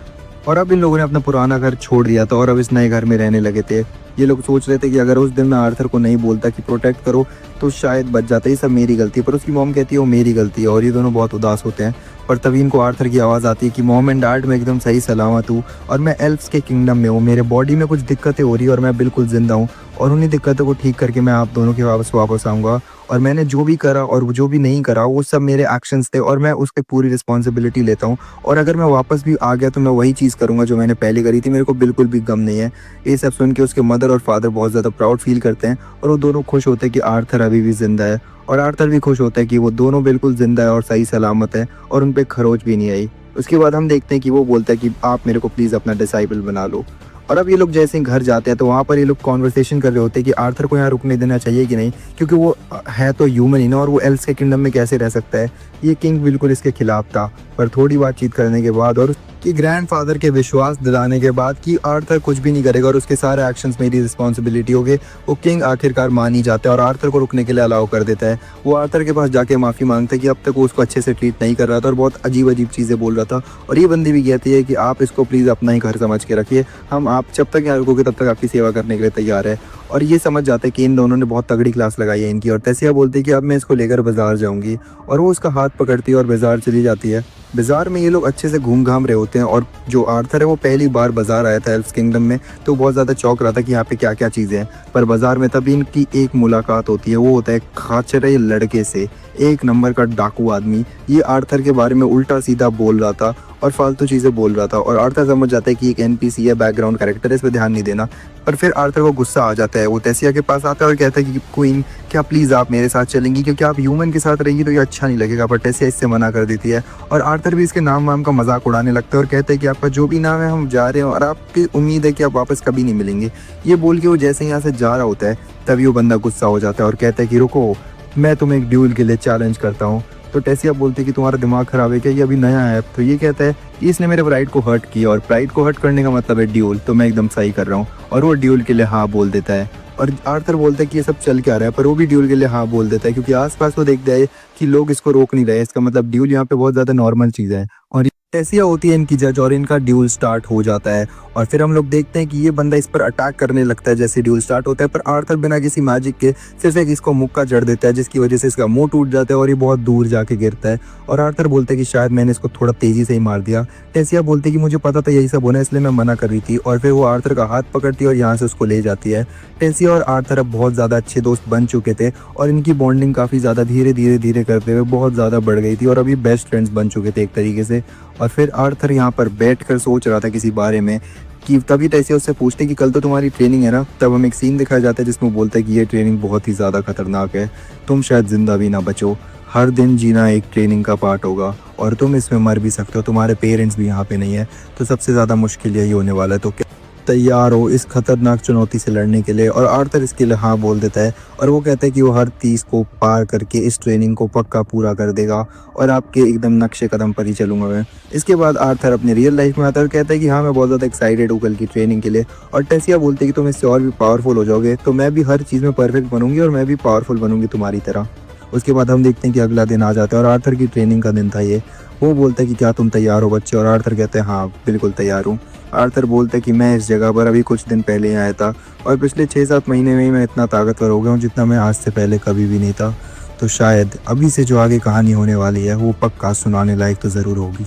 और अब इन लोगों ने अपना पुराना घर छोड़ दिया था और अब इस नए घर में रहने लगे थे। ये लोग सोच रहे थे कि अगर उस दिन मैं आर्थर को नहीं बोलता कि प्रोटेक्ट करो तो शायद बच जाता। ये सब मेरी गलती है, पर उसकी मॉम कहती है वो मेरी गलती है और ये दोनों बहुत उदास होते हैं। पर तभी इनको आर्थर की आवाज़ आती है कि मॉम एंड डैड मैं एकदम सही सलामत हूँ और मैं एल्फ्स के किंगडम में हूँ। मेरे बॉडी में कुछ दिक्कतें हो रही है और मैं बिल्कुल ज़िंदा हूँ और उन्हीं दिक्कतों को ठीक करके मैं आप दोनों के वापस आऊँगा। और मैंने जो भी करा और जो भी नहीं करा वो सब मेरे एक्शंस थे और मैं उसकी पूरी रिस्पॉन्सिबिलिटी लेता हूँ। और अगर मैं वापस भी आ गया तो मैं वही चीज़ करूँगा जो मैंने पहले करी थी, मेरे को बिल्कुल भी गम नहीं है। ये सब सुन के उसके मदर और फादर बहुत ज़्यादा प्राउड फील करते हैं और वो दोनों खुश होते हैं कि आर्थर अभी भी ज़िंदा है और आर्थर भी खुश होता है कि वो दोनों बिल्कुल ज़िंदा है और सही सलामत है और उन पर खरोच भी नहीं आई। उसके बाद हम देखते हैं कि वो बोलता है कि आप मेरे को प्लीज़ अपना डिसाइबल बना लो। और अब ये लोग जैसे ही घर जाते हैं तो वहाँ पर ये लोग कॉन्वर्सेशन कर रहे होते हैं कि आर्थर को यहाँ रुकने देना चाहिए कि नहीं, क्योंकि वो है तो ह्यूमन ही ना और वो एल्स के किंगडम में कैसे रह सकता है। ये किंग बिल्कुल इसके खिलाफ था। पर थोड़ी बातचीत करने के बाद और कि ग्रैंडफादर के विश्वास दिलाने के बाद कि आर्थर कुछ भी नहीं करेगा और उसके सारे एक्शंस मेरी रिस्पॉन्सिबिलिटी होगी, वो किंग आखिरकार मान ही जाता है और आर्थर को रुकने के लिए अलाउ कर देता है। वो आर्थर के पास जाके माफ़ी मांगता है कि अब तक वो उसको अच्छे से ट्रीट नहीं कर रहा था और बहुत अजीब अजीब चीज़ें बोल रहा था। और ये बंदी भी कहती है कि आप इसको प्लीज़ अपना ही घर समझ के रखिए, हम आप जब तक यहाँ रुकोगे तब तक आपकी सेवा करने के लिए तैयार है। और ये समझ जाते हैं कि इन दोनों ने बहुत तगड़ी क्लास लगाई है इनकी। और टेसिया बोलती है कि अब मैं इसको लेकर बाजार जाऊंगी और वो उसका हाथ पकड़ती है और बाजार चली जाती है। बाजार में ये लोग अच्छे से घूम घाम रहे होते हैं और जो आर्थर है वो पहली बार बाजार आया था एल्फ्स किंगडम में, तो बहुत ज़्यादा चौंक रहा था कि यहाँ पे क्या क्या चीज़ें हैं। पर बाजार में तभी इनकी एक मुलाकात होती है, वो होता है खाचरे लड़के से, एक नंबर का डाकू आदमी। ये आर्थर के बारे में उल्टा सीधा बोल रहा था और फालतू चीज़ें बोल रहा था और आर्थर समझ जाता है कि एक NPC है, बैकग्राउंड कैरेक्टर है, इस पर ध्यान नहीं देना। पर फिर आर्थर को गुस्सा आ जाता है, वो टेसिया के पास आता है और कहता है कि क्वीन क्या प्लीज़ आप मेरे साथ चलेंगी, क्योंकि आप ह्यूमन के साथ रहेंगी तो ये अच्छा नहीं लगेगा। पर टेसिया इससे मना कर देती है और आर्थर भी इसके नाम वाम का मजाक उड़ाने लगता है और कहते हैं कि आपका जो भी नाम है हम जा रहे हैं और आपकी उम्मीद है कि आप वापस कभी नहीं मिलेंगे। ये बोल के वो जैसे ही यहाँ से जा रहा होता है तभी वो बंदा गुस्सा हो जाता है और कहता है कि रुको, मैं तुम्हें एक ड्यूल के लिए चैलेंज करता हूँ। तो तो टेसिया बोलती है कि तुम्हारा दिमाग खराब है क्या, ये अभी नया है। तो ये कहता है कि इसने मेरे प्राइड को हर्ट किया और प्राइड को हर्ट करने का मतलब है ड्यूल, तो मैं एकदम सही कर रहा हूँ। और वो ड्यूल के लिए हाँ बोल देता है। और आर्थर बोलता है कि ये सब चल क्या रहा है, पर वो भी ड्यूल के लिए हाँ बोल देता है क्योंकि आसपास वो देखता है कि लोग इसको रोक नहीं रहे। इसका मतलब ड्यूल यहाँ पे बहुत ज़्यादा नॉर्मल चीज़ है। और टेसिया होती है इनकी जज और इनका ड्यूल स्टार्ट हो जाता है। और फिर हम लोग देखते हैं कि ये बंदा इस पर अटैक करने लगता है जैसे ड्यूल स्टार्ट होता है, पर आर्थर बिना किसी मैजिक के सिर्फ एक इसको मुक्का जड़ देता है जिसकी वजह से इसका मुंह टूट जाता है और ये बहुत दूर जाके गिरता है। और आर्थर बोलता है कि शायद मैंने इसको थोड़ा तेजी से ही मार दिया। टेसिया बोलती है कि मुझे पता था यही सब होना, इसलिए मैं मना कर रही थी। और फिर वो आर्थर का हाथ पकड़ती है और यहाँ से उसको ले जाती है। टेसिया और आर्थर अब बहुत ज़्यादा अच्छे दोस्त बन चुके थे और इनकी बॉन्डिंग काफ़ी ज़्यादा धीरे करते हुए बहुत ज़्यादा बढ़ गई थी और अभी बेस्ट फ्रेंड्स बन चुके थे एक तरीके से। और फिर आर्थर यहाँ पर बैठकर सोच रहा था किसी बारे में कि तभी टेसिया उससे पूछते कि कल तो तुम्हारी ट्रेनिंग है ना। तब हमें एक सीन दिखाया जाता है जिसमें वो बोलता है कि ये ट्रेनिंग बहुत ही ज़्यादा खतरनाक है, तुम शायद जिंदा भी ना बचो, हर दिन जीना एक ट्रेनिंग का पार्ट होगा और तुम इसमें मर भी सकते हो, तुम्हारे पेरेंट्स भी यहाँ पे नहीं है, तो सबसे ज़्यादा मुश्किल यही होने वाला है। तो क्या तैयार हो इस खतरनाक चुनौती से लड़ने के लिए? और आर्थर इसके लिए हाँ बोल देता है और वो कहता है कि वो हर 30 को पार करके इस ट्रेनिंग को पक्का पूरा कर देगा और आपके एकदम नक्शे कदम पर ही चलूंगा मैं। इसके बाद आर्थर अपने रियल लाइफ में आता है और कहता है कि हाँ मैं बहुत ज़्यादा एक्साइटेड हूँ कल की ट्रेनिंग के लिए। और टेसिया बोलते है कि तुम इससे और भी पावरफुल हो जाओगे, तो मैं भी हर चीज़ में परफेक्ट बनूंगी और मैं भी पावरफुल बनूंगी तुम्हारी तरह। उसके बाद हम देखते हैं कि अगला दिन आ जाता है और आर्थर की ट्रेनिंग का दिन था ये। वो बोलता है कि क्या तुम तैयार हो बच्चे? और आर्थर कहते हैं हाँ बिल्कुल तैयार हूँ। आर्थर बोलता है कि मैं इस जगह पर अभी कुछ दिन पहले ही आया था और पिछले 6-7 महीने में ही मैं इतना ताकतवर हो गया हूँ जितना मैं आज से पहले कभी भी नहीं था। तो शायद अभी से जो आगे कहानी होने वाली है वो पक्का सुनाने लायक तो ज़रूर होगी।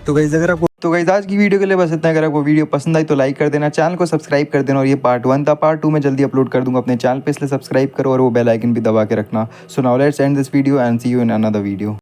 तो गाइस आज की वीडियो के लिए बस इतना। अगर आपको वीडियो पसंद आई तो लाइक कर देना, चैनल को सब्सक्राइब कर देना। और ये पार्ट 1 था, पार्ट 2 मैं जल्दी अपलोड कर दूंगा अपने चैनल पे, इसलिए सब्सक्राइब करो और वो बेल आइकन भी दबा के रखना। So now let's end this video and see you in another video.